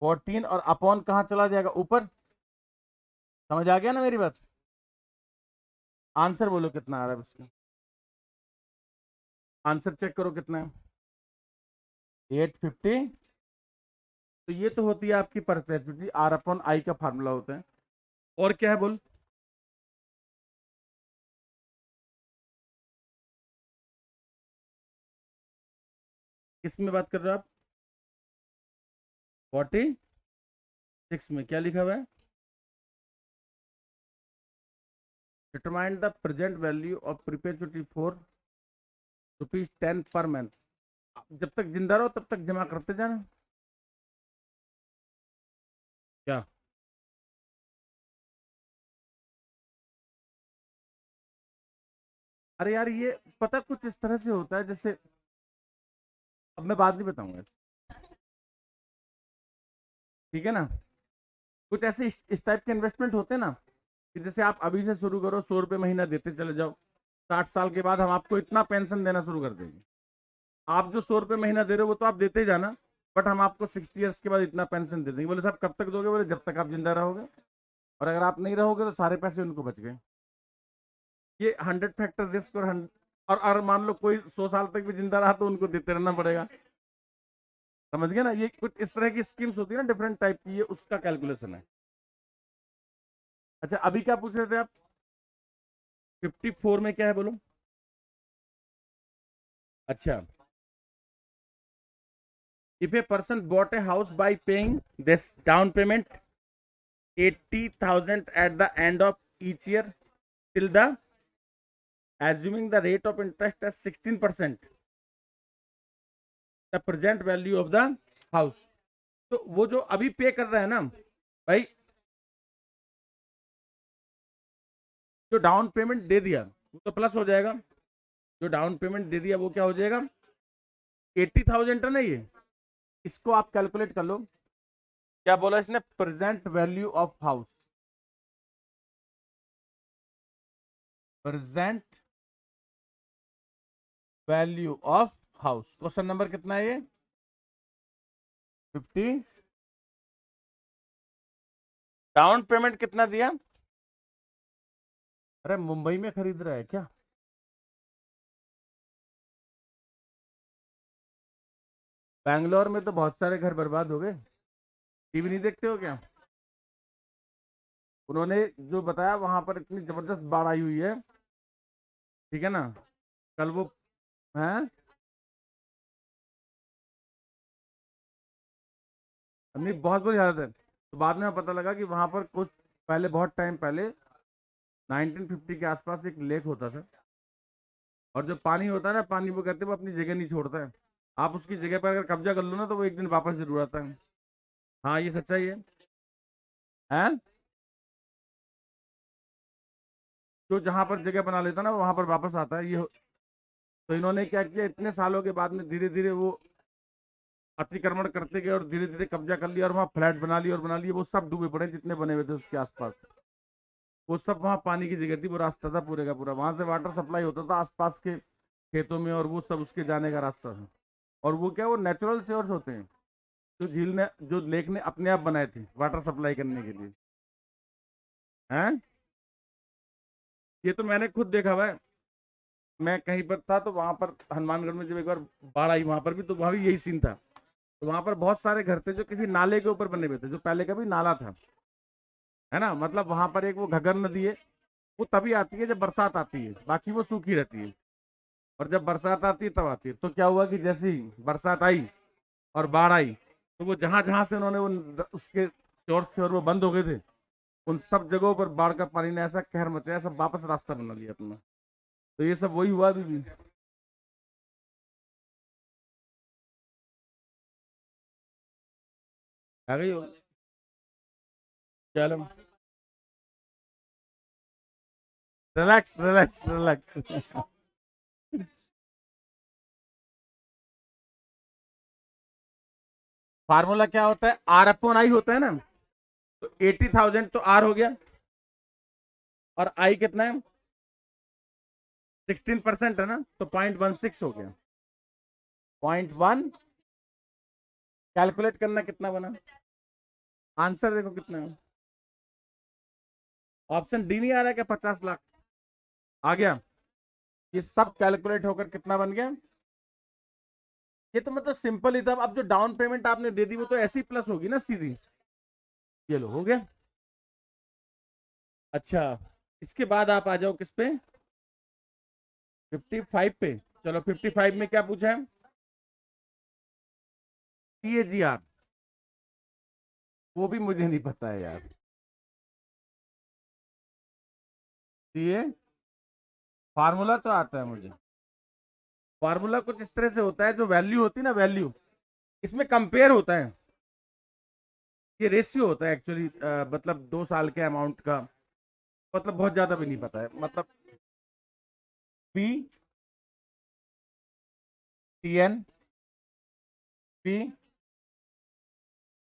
14, और अपॉन कहां चला जाएगा? ऊपर। समझ आ गया ना मेरी बात? आंसर बोलो कितना आ रहा है उसका। आंसर चेक करो कितना है। 850। तो ये तो होती है आपकी परपेचुइटी, R/I का फार्मूला होता है। और क्या है बोल? किस में बात कर रहे हो आप? 46 में क्या लिखा हुआ है? Determine the present value of perpetuity for ₹10 per month. जब तक जिंदा रहो तब तक जमा करते जाना। क्या? अरे यार, ये पता कुछ इस तरह से होता है जैसे, अब मैं बात नहीं बताऊंगा, ठीक है ना? कुछ ऐसे इस टाइप के इन्वेस्टमेंट होते हैं ना, कि जैसे आप अभी से शुरू करो, ₹100 महीना देते चले जाओ, 60 साल के बाद हम आपको इतना पेंशन देना शुरू कर देंगे। आप जो ₹100 महीना दे रहे हो वो तो आप देते ही जाना, बट हम आपको 60 ईयर्स के बाद इतना पेंशन दे देंगे। बोले साहब कब तक दोगे? बोले जब तक आप जिंदा रहोगे, और अगर आप नहीं रहोगे तो सारे पैसे उनको बच गए। ये 100 फैक्टर रिस्क, और मान लो कोई 100 साल तक भी जिंदा रहा तो उनको देते रहना पड़ेगा। समझ गए ना? ये कुछ इस तरह की स्कीम्स होती है ना, डिफरेंट टाइप की, ये उसका कैलकुलेशन है। अच्छा, अभी क्या पूछ रहे थे आप? 54 में क्या है बोलो? अच्छा, if a person bought a house by paying this down payment 80,000 at the end of each year till the, assuming the rate of interest as 16%, the present value of the house। तो वो जो अभी पे कर रहा है ना भाई, जो डाउन पेमेंट दे दिया वो तो प्लस हो जाएगा। जो डाउन पेमेंट दे दिया वो क्या हो जाएगा? 80,000 है ना ये। इसको आप कैलकुलेट कर लो। क्या बोला इसने? Present value of house. Present value of house. Question number कितना है ये? 50। डाउन पेमेंट कितना दिया? अरे मुंबई में खरीद रहा है क्या? बैंगलोर में तो बहुत सारे घर बर्बाद हो गए। टीवी नहीं देखते हो क्या? उन्होंने जो बताया वहां पर इतनी जबरदस्त बाढ़ आई हुई है। ठीक है ना? कल वो है। नहीं, बहुत बुरी हालत है। तो बाद में पता लगा कि वहां पर कुछ पहले, बहुत टाइम पहले, 1950 के आसपास एक लेक होता था। और जो पानी होता है ना, पानी वो कहते हैं वो अपनी जगह नहीं छोड़ता है। आप उसकी जगह पर अगर कब्जा कर लो ना, तो वो एक दिन वापस जरूर आता है। हाँ, ये सच्चाई है। हैं? जो जहां पर जगह बना लेता ना, वहां पर वापस आता है ये। तो इन्होंने क्या किया, इतने सालों के बाद में धीरे धीरे वो अतिक्रमण करते गए और धीरे धीरे कब्जा कर लिया, और वहाँ फ्लैट बना लिए और बना लिए। वो सब डूबे पड़े जितने बने हुए थे उसके आसपास। वो सब वहाँ पानी की जगह थी, वो रास्ता था पूरे का पूरा, वहां से वाटर सप्लाई होता था आसपास के खेतों में, और वो सब उसके जाने का रास्ता था। और वो क्या, वो नेचुरल सोर्स होते हैं, जो झील ने, जो लेक ने अपने आप बनाए थे वाटर सप्लाई करने के लिए। हैं? ये तो मैंने खुद देखा हुआ है। मैं कहीं पर था तो वहां पर हनुमानगढ़ में जब एक बार बाढ़ आई, वहां पर भी, तो वहां भी यही सीन था। तो वहां पर बहुत सारे घर थे जो किसी नाले के ऊपर बने हुए थे, जो पहले का भी नाला था। है ना? मतलब वहां पर एक वो घग्गर नदी है। वो तभी आती है जब बरसात आती है, बाकी वो सूखी रहती है। और जब बरसात आती है तब आती है। तो क्या हुआ कि जैसे ही बरसात आई और बाढ़ आई, तो वो जहां जहां से उन्होंने वो उसके सोर्स थे और वो बंद हो गए थे, उन सब जगहों पर बाढ़ का पानी ने ऐसा कहर मचाया, सब वापस रास्ता बना लिया अपना। तो ये सब वही हुआ अभी भी। आ गई हो? चलो, रिलैक्स रिलैक्स रिलैक्स। फार्मूला क्या होता है? आर अपॉन आई होता है ना। तो 80,000 तो आर हो गया। और आई कितना है? 16% है ना, तो 0.16 हो गया। 0.1। कैलकुलेट करना कितना बना। आंसर देखो कितना है। ऑप्शन डी नहीं आ रहा है क्या? 50 लाख। आ गया। ये सब कैलकुलेट होकर कितना बन गया? ये तो मतलब सिंपल ही था। अब जो डाउन पेमेंट आपने दे दी वो तो ऐसी प्लस होगी ना सीधी। ये लो, हो गया। अच्छा, इसके बाद आप आ जाओ किस पे? 55 पे। चलो, 55 में क्या पूछा है? CAGR। वो भी मुझे नहीं पता है यार। ये फार्मूला तो आता है मुझे। फार्मूला कुछ इस तरह से होता है, जो वैल्यू होती है ना, वैल्यू, इसमें कंपेयर होता है। ये रेशियो होता है एक्चुअली, मतलब 2 साल के अमाउंट का। मतलब बहुत ज्यादा भी नहीं पता है, मतलब P TN P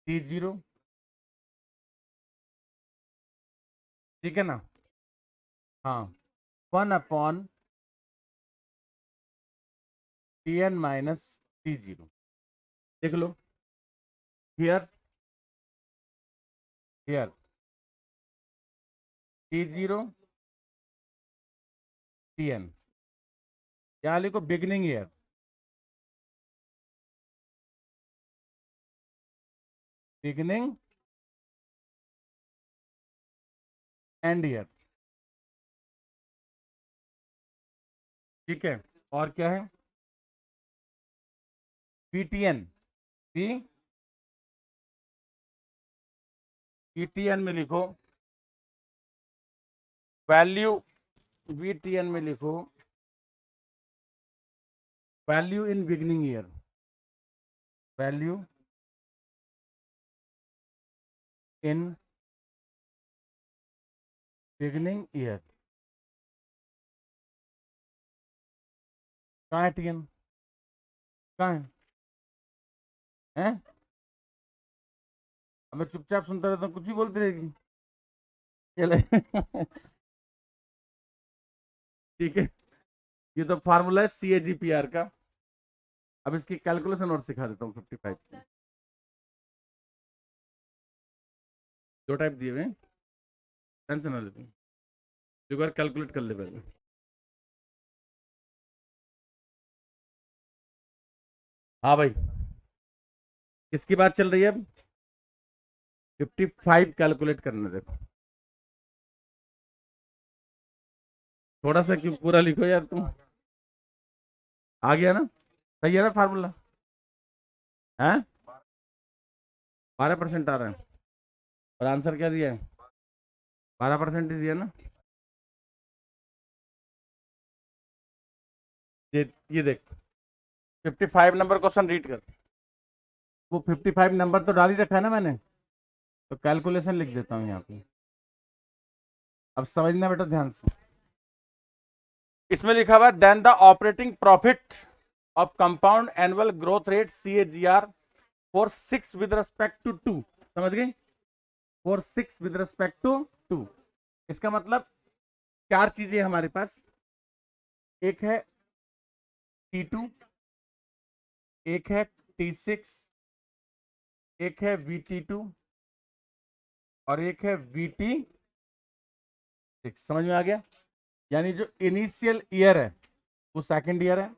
T0। ठीक है ना? हाँ। 1/TN - T0। देख लो। Here, here, T0 TN। यहाँ लिखो beginning year. Beginning and year. ठीक है। और क्या है? PTN। पी PTN में लिखो वैल्यू। VTN में लिखो value in beginning year. Value in beginning year. कहाँ है TN? कहाँ है? हैं? अब मैं चुपचाप सुनता रहता हूँ, कुछ भी बोलती रहेगी। चले। ठीक है। ये तो फार्मूला है CAGPR का। अब इसकी कैलकुलेशन और सिखा देता हूँ 55 की। दो टाइप दिए हुए हैं, टेंशन ना लेते। एक बार कैलकुलेट कर ले पहले। हाँ भाई, किसकी बात चल रही है अब? 55 कैलकुलेट करने देखो। थोड़ा सा क्यों, पूरा लिखो यार तुम। आ गया ना? सही है ना फार्मूला? है? 12% आ रहा है। और आंसर क्या दिया है? 12% ही दिया ना। ये देख, 55 नंबर क्वेश्चन रीड कर। वो 55 नंबर तो डाल ही रखा है ना मैंने, तो कैलकुलेशन लिख देता हूँ यहाँ पे। अब समझना बेटा ध्यान से। इसमें लिखा हुआ है then the operating profit of compound annual growth rate CAGR for 6 with respect to 2। समझ गई? For 6 with respect to 2। इसका मतलब चार चीजें हमारे पास। एक है T2, एक है T6, एक है VT2 और एक है VT6। समझ में आ गया? यानी जो इनिशियल ईयर है वो सेकंड ईयर है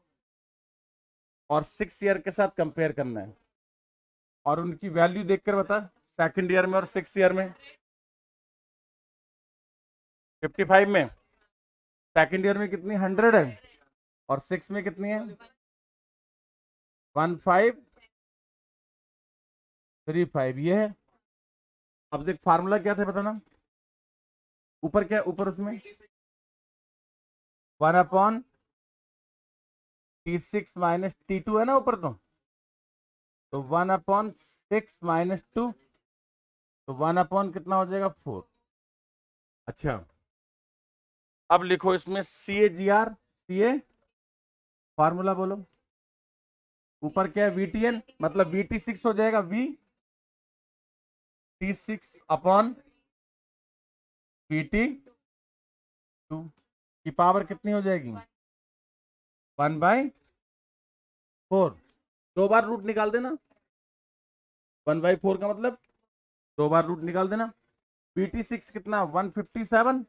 और 6 ईयर के साथ कंपेयर करना है। और उनकी वैल्यू देखकर बता, सेकंड ईयर में और 6 ईयर में। 55 में सेकंड ईयर में कितनी 100 है, और 6 में कितनी है 1535। ये है। अब देख फार्मूला क्या था बताना। ऊपर क्या है? ऊपर उसमें 1/T6 - T2 है ना ऊपर। तो 1/6 - 2, तो 1 कितना हो जाएगा 4। अच्छा, अब लिखो इसमें CAGR। CA फार्मूला बोलो। ऊपर क्या है VTN, मतलब VT6 हो जाएगा VT6/VT2 की पावर कितनी हो जाएगी 1/4। दो बार रूट निकाल देना। 1/4 का मतलब दो बार रूट निकाल देना। VT6 कितना 157,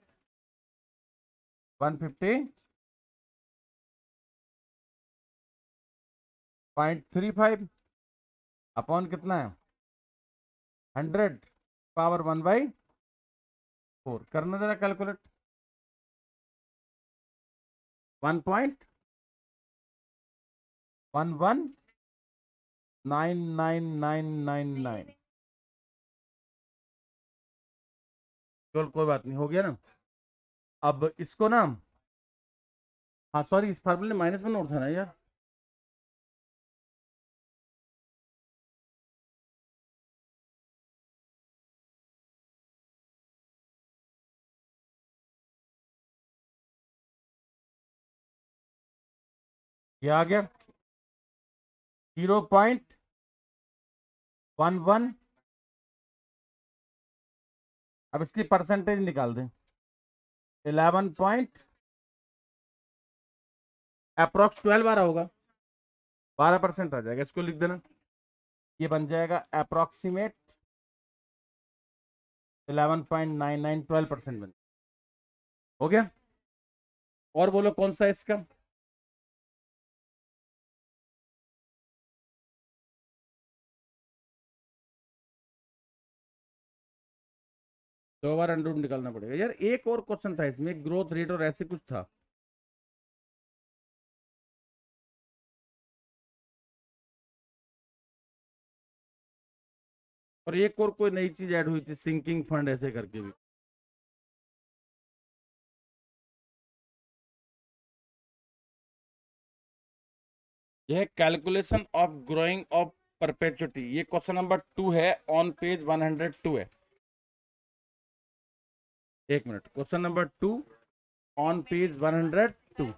150.35 अपॉन कितना है 100 पावर 1/4। करना जरा कैलकुलेट। 1.1199999। चल कोई बात नहीं, हो गया ना। अब इसको ना, हाँ सॉरी, इस फार्मूले माइनस में नोट था ना यार। ये आ गया 0.11। अब इसकी परसेंटेज निकाल दें। 11 पॉइंट अप्रोक्स 12 आ रहा होगा, 12% आ जाएगा। इसको लिख देना। ये बन जाएगा अप्रोक्सीमेट 11.99, 12% बन। हो गया? और बोलो कौन सा है इसका? दो बार अंडर निकालना पड़ेगा यार। एक और क्वेश्चन था इसमें, ग्रोथ रेट और ऐसे कुछ था। और एक और कोई नई चीज ऐड हुई थी, सिंकिंग फंड ऐसे करके भी। यह calculation of growing of perpetuity, ये क्वेश्चन नंबर 2 है, ऑन पेज 102 है। एक minute, question number 2 on page 102।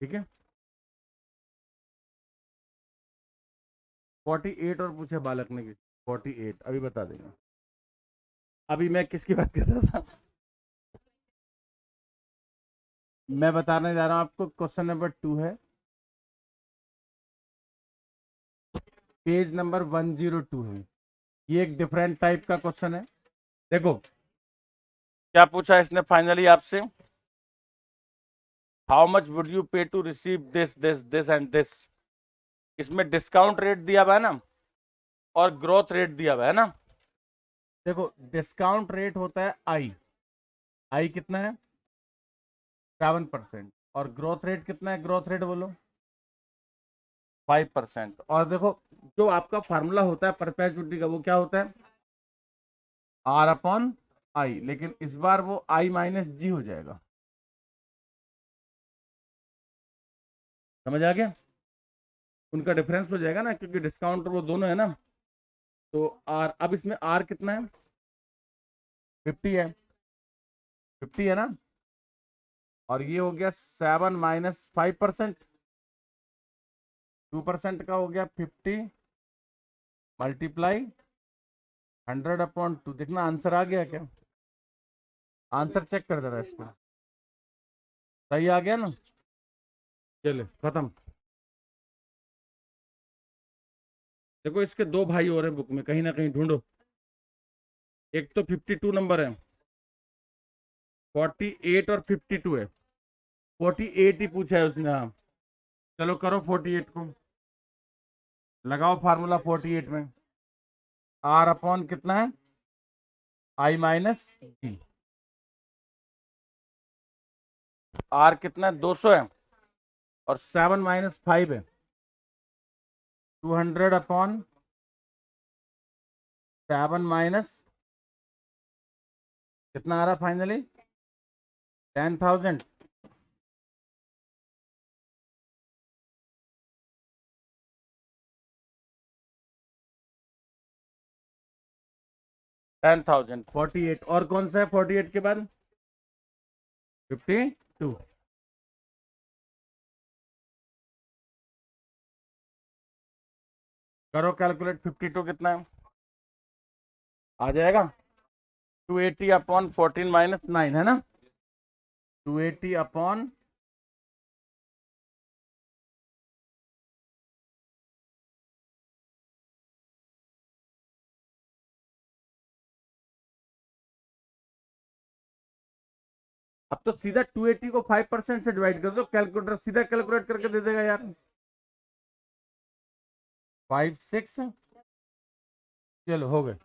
ठीक है, 48 और पूछे बालक ने 48, अभी बता देंगे। अभी मैं किसकी बात कर रहा था? मैं बताने जा रहा हूं आपको, क्वेश्चन नंबर 2 है, पेज नंबर 102 है। ये एक डिफरेंट टाइप का क्वेश्चन है। देखो क्या पूछा इसने फाइनली आपसे, how much would you pay to receive this this this and this. इसमें डिस्काउंट रेट दिया हुआ है ना, और ग्रोथ रेट दिया हुआ है ना। देखो डिस्काउंट रेट होता है आई, आई कितना है 7%, और ग्रोथ रेट कितना है, ग्रोथ रेट बोलो 5%। और देखो जो आपका फार्मूला होता है परपेचुइटी का, वो क्या होता है आर अपॉन आई, लेकिन इस बार वो आई माइनस जी हो जाएगा। समझ आ गया? उनका डिफरेंस हो जाएगा ना, क्योंकि डिस्काउंट वो दोनों है ना। तो आर, अब इसमें आर कितना है 50 है, 50 है ना, और ये हो गया 7 - 5%, 2% का हो गया 50 मल्टीप्लाई 100/2। देखना आंसर आ गया क्या? आंसर चेक कर जरा इसको, सही आ गया ना? चलो खत्म। देखो इसके दो भाई और हैं बुक में, कहीं ना कहीं ढूंढो। एक तो 52 नंबर है, 48 और 52 है। 48 ही पूछा है उसने, हाँ। चलो करो 48 को, लगाओ फार्मूला 48 में। आर अपॉन कितना है आई माइनस जी। आर कितना है 200 है, और 7 - 5 है 200/7 - कितना आ रहा फाइनली 10,000। टेन थाउजेंड 48, और कौन सा है 48 के बाद 52। करो कैलकुलेट, 52 कितना है, आ जाएगा 280/14 - 9 है ना, 280 अब तो सीधा 280 को 5% से डिवाइड कर दो, कैलकुलेटर सीधा कैलकुलेट करके दे देगा यार। 5 6, चलो हो गए,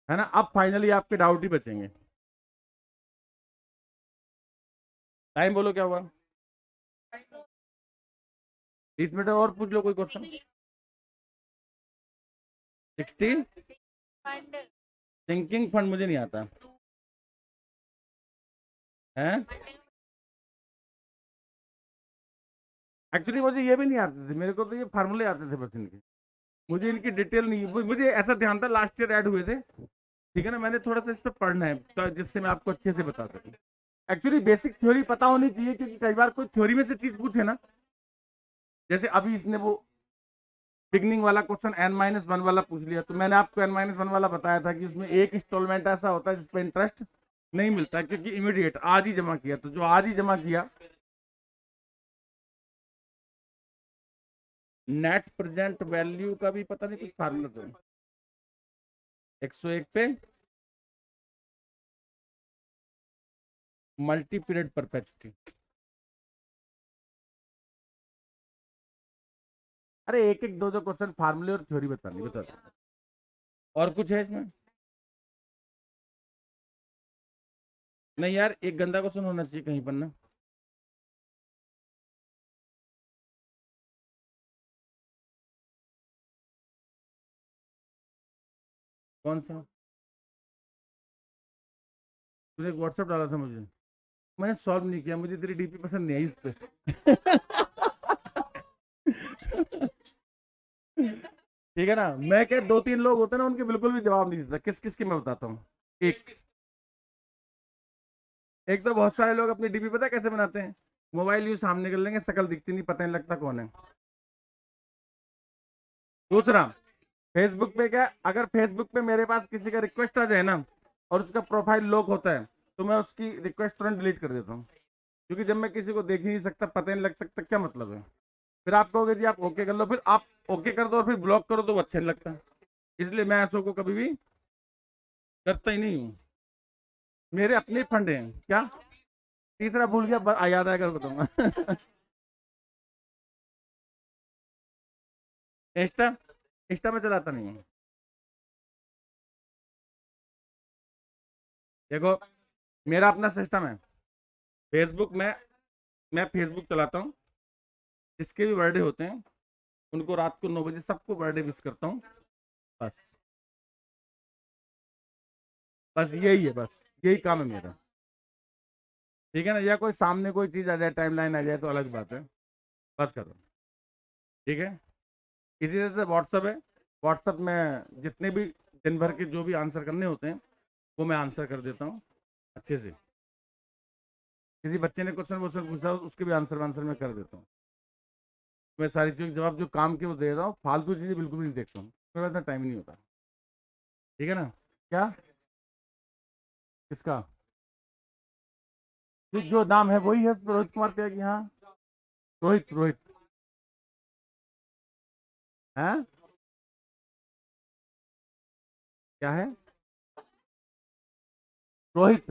है ना। अब फाइनली आपके डाउट ही बचेंगे। टाइम बोलो क्या हुआ, 30 मिनट और पूछ लो कोई क्वेश्चन। 60 थिंकिंग फंड मुझे नहीं आता है। एक्चुअली मुझे ये भी नहीं आते थे, मेरे को तो ये फार्मूले आते थे बस इनके। मुझे इनकी डिटेल नहीं, मुझे ऐसा ध्यान था लास्ट ईयर ऐड हुए थे, ठीक है ना। मैंने थोड़ा सा इस पर पढ़ना है तो जिससे मैं आपको अच्छे से बता सकूं। एक्चुअली बेसिक थ्योरी पता होनी चाहिए, क्योंकि कई बार कोई थ्योरी में से चीज पूछे ना, जैसे अभी इसने वो बिगनिंग वाला क्वेश्चन n-1 वाला पूछ लिया, तो मैंने आपको n-1 वाला बताया था कि उसमें एक इंस्टॉलमेंट ऐसा होता है जिसपे इंटरेस्ट नहीं मिलता, क्योंकि इमीडिएट आज ही जमा किया, तो जो आज ही जमा किया नेट प्रेजेंट वैल्यू का भी पता नहीं कुछ फार्मूला तो 101 पे मल्टी पीरियड परपेचुटी। अरे एक एक दो दो क्वेश्चन फार्मूले और थ्योरी बतानी बता। और कुछ है इसमें? नहीं यार, एक गंदा क्वेश्चन होना चाहिए कहीं पर ना। कौन सा? तूने एक व्हाट्सएप डाला था मुझे, मैंने सॉल्व नहीं किया, मुझे तेरी डीपी पसंद नहीं आई उस पर। ठीक है ना, मैं क्या, दो तीन लोग होते हैं ना, उनके बिल्कुल भी जवाब नहीं देता। किस किस की मैं बताता हूँ। एक एक तो बहुत सारे लोग अपनी डीपी पता है कैसे बनाते हैं, मोबाइल यूज सामने कर लेंगे, शक्ल दिखती नहीं, पता नहीं लगता कौन है। दूसरा, फेसबुक पे क्या, अगर फेसबुक पे मेरे पास किसी का रिक्वेस्ट आ जाए ना और उसका प्रोफाइल लॉक होता है, तो मैं उसकी रिक्वेस्ट तुरंत डिलीट कर देता हूँ। क्योंकि जब मैं किसी को देख ही नहीं सकता, पता ही नहीं लग सकता, क्या मतलब है। फिर आप कहोगे जी आप ओके कर लो, फिर आप ओके कर दो और फिर ब्लॉक करो तो वो अच्छा नहीं लगता। इसलिए मैं ऐसों को कभी भी करता ही नहीं हूँ। मेरे अपने फंड हैं क्या। तीसरा भूल गया, याद आएगा तो बताऊंगा। इंस्टा, इंस्टा में चलाता नहीं हूँ। देखो, मेरा अपना सिस्टम है फेसबुक में। मैं फेसबुक चलाता हूँ, जिसके भी बर्थडे होते हैं उनको रात को 9 बजे सबको बर्थडे विश करता हूँ। बस, बस यही है, बस यही काम है मेरा। ठीक है ना, या कोई सामने कोई चीज़ आ जाए, टाइमलाइन आ जाए तो अलग बात है। बस करो। ठीक है। इसी तरह से व्हाट्सअप है। व्हाट्सअप में जितने भी दिन भर के जो भी आंसर करने होते हैं वो मैं आंसर कर देता हूँ अच्छे से। किसी बच्चे ने क्वेश्चन वोश्चन पूछा हो, उसके भी आंसर वांसर मैं कर देता हूँ। मैं सारी चीज़ जवाब जो काम की वो दे रहा हूँ, फालतू चीज़ें बिल्कुल भी नहीं देखता हूँ, मेरे पास इतना टाइम नहीं होता। ठीक है ना। क्या, किसका, जो नाम है वही है, रोहित कुमार त्यागी, हाँ। रोहित, रोहित है। क्या है, रोहित,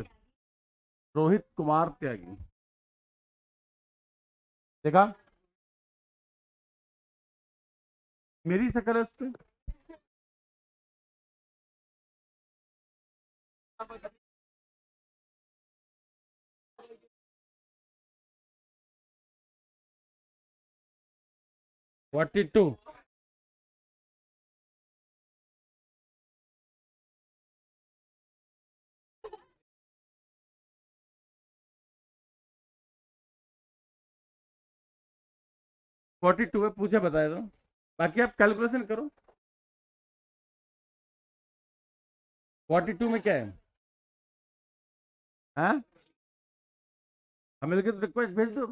रोहित कुमार त्यागी। देखा, मेरी शक्ल है उस पर। 42। 42 है, पूछे बताया तो। बाकी आप कैलकुलेशन करो। 42 में क्या है। हाँ, हमें लगे तो रिक्वेस्ट भेज दो।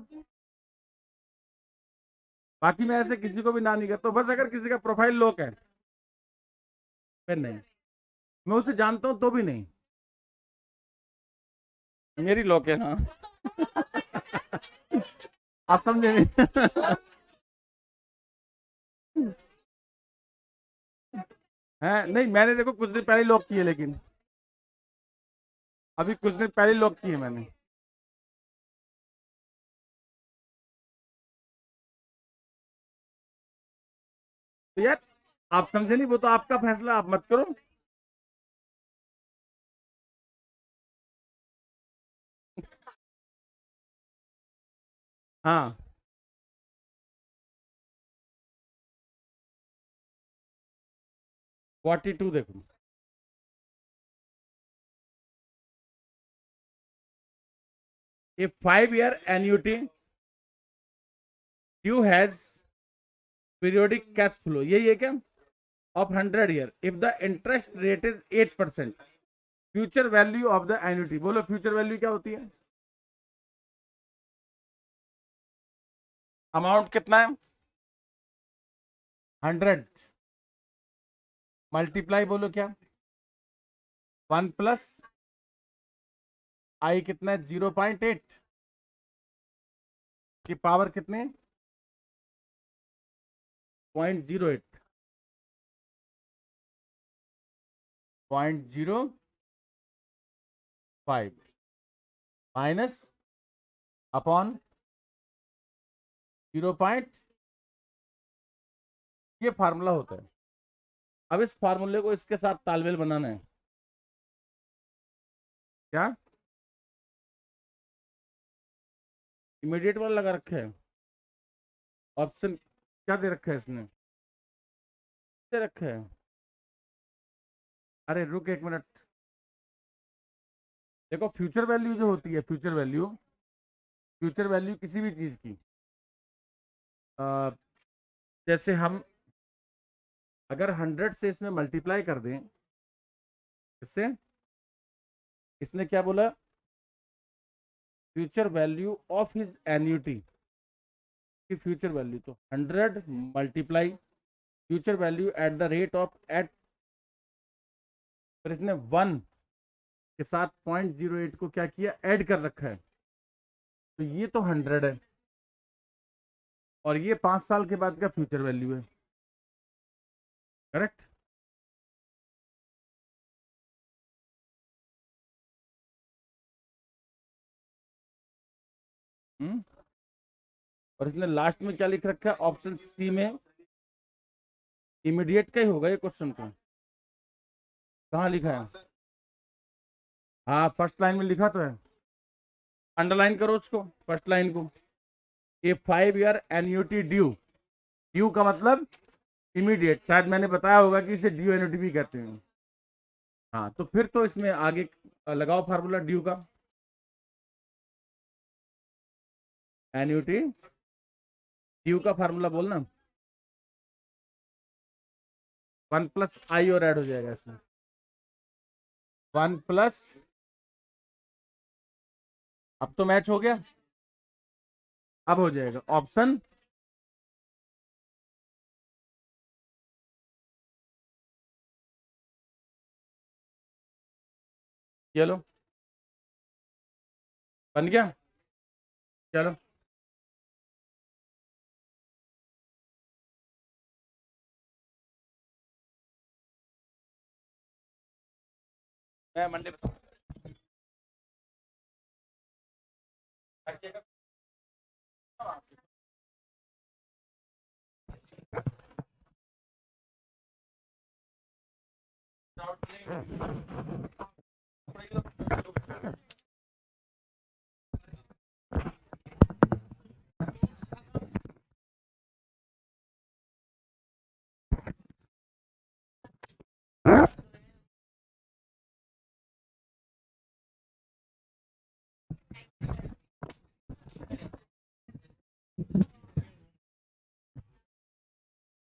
बाकी मैं ऐसे किसी को भी ना नहीं करता हूँ, बस अगर किसी का प्रोफाइल लॉक है फिर नहीं। मैं उसे जानता हूँ तो भी नहीं। मेरी लॉक है, हाँ। आप समझे नहीं। है नहीं, मैंने देखो कुछ दिन पहले लॉक किए, लेकिन अभी कुछ दिन पहले लॉक किए मैंने। तो यार, आप समझे नहीं, वो तो आपका फैसला, आप मत करो। हाँ, 42 देखो। A 5 year annuity due has periodic cash flow, यही है क्या, of 100 year if the interest rate is 8%। Future value of the annuity, बोलो फ्यूचर वैल्यू क्या होती है। अमाउंट कितना है, 100, मल्टीप्लाई बोलो क्या, 1 प्लस आई कितना है, 0.8 की पावर कितने, 0.08, 0.05 माइनस अपॉन 0. ये फार्मूला होता है। अब इस फार्मूले को इसके साथ तालमेल बनाना है। क्या, इमीडिएट वाला लगा रखा है, ऑप्शन क्या दे रखा है इसने, दे रखा है। अरे रुक एक मिनट। देखो, फ्यूचर वैल्यू जो होती है, फ्यूचर वैल्यू, फ्यूचर वैल्यू किसी भी चीज की, अ, जैसे हम अगर 100 से इसमें मल्टीप्लाई कर दें, इससे, इसने क्या बोला, future value of his annuity की फ्यूचर वैल्यू, तो 100 multiply future value at the rate of eight, फिर इसने 1 के साथ 0.08 को क्या किया, ऐड कर रखा है, तो ये तो 100 है, और ये 5 साल के बाद का फ्यूचर वैल्यू है, करेक्ट। और इसने लास्ट में क्या लिख रखा है, ऑप्शन सी में इमीडिएट का ही होगा ये क्वेश्चन को, कहाँ लिखा है, हाँ फर्स्ट लाइन में लिखा तो है, अंडरलाइन करो उसको, फर्स्ट लाइन को। ए 5 ईयर एन्यूटी ड्यू, ड्यू का मतलब इमीडिएट, शायद मैंने बताया होगा कि इसे ड्यू एन्यूटी भी कहते हैं। हाँ तो फिर तो इसमें आगे लगाओ फार्मूला ड्यू का, एन्यूटी ड्यू का फार्मूला बोलना, 1 + i और ऐड हो जाएगा इसमें, 1 +, अब तो मैच हो गया, अब हो जाएगा ऑप्शन, चलो बन गया, चलो मैं मंडे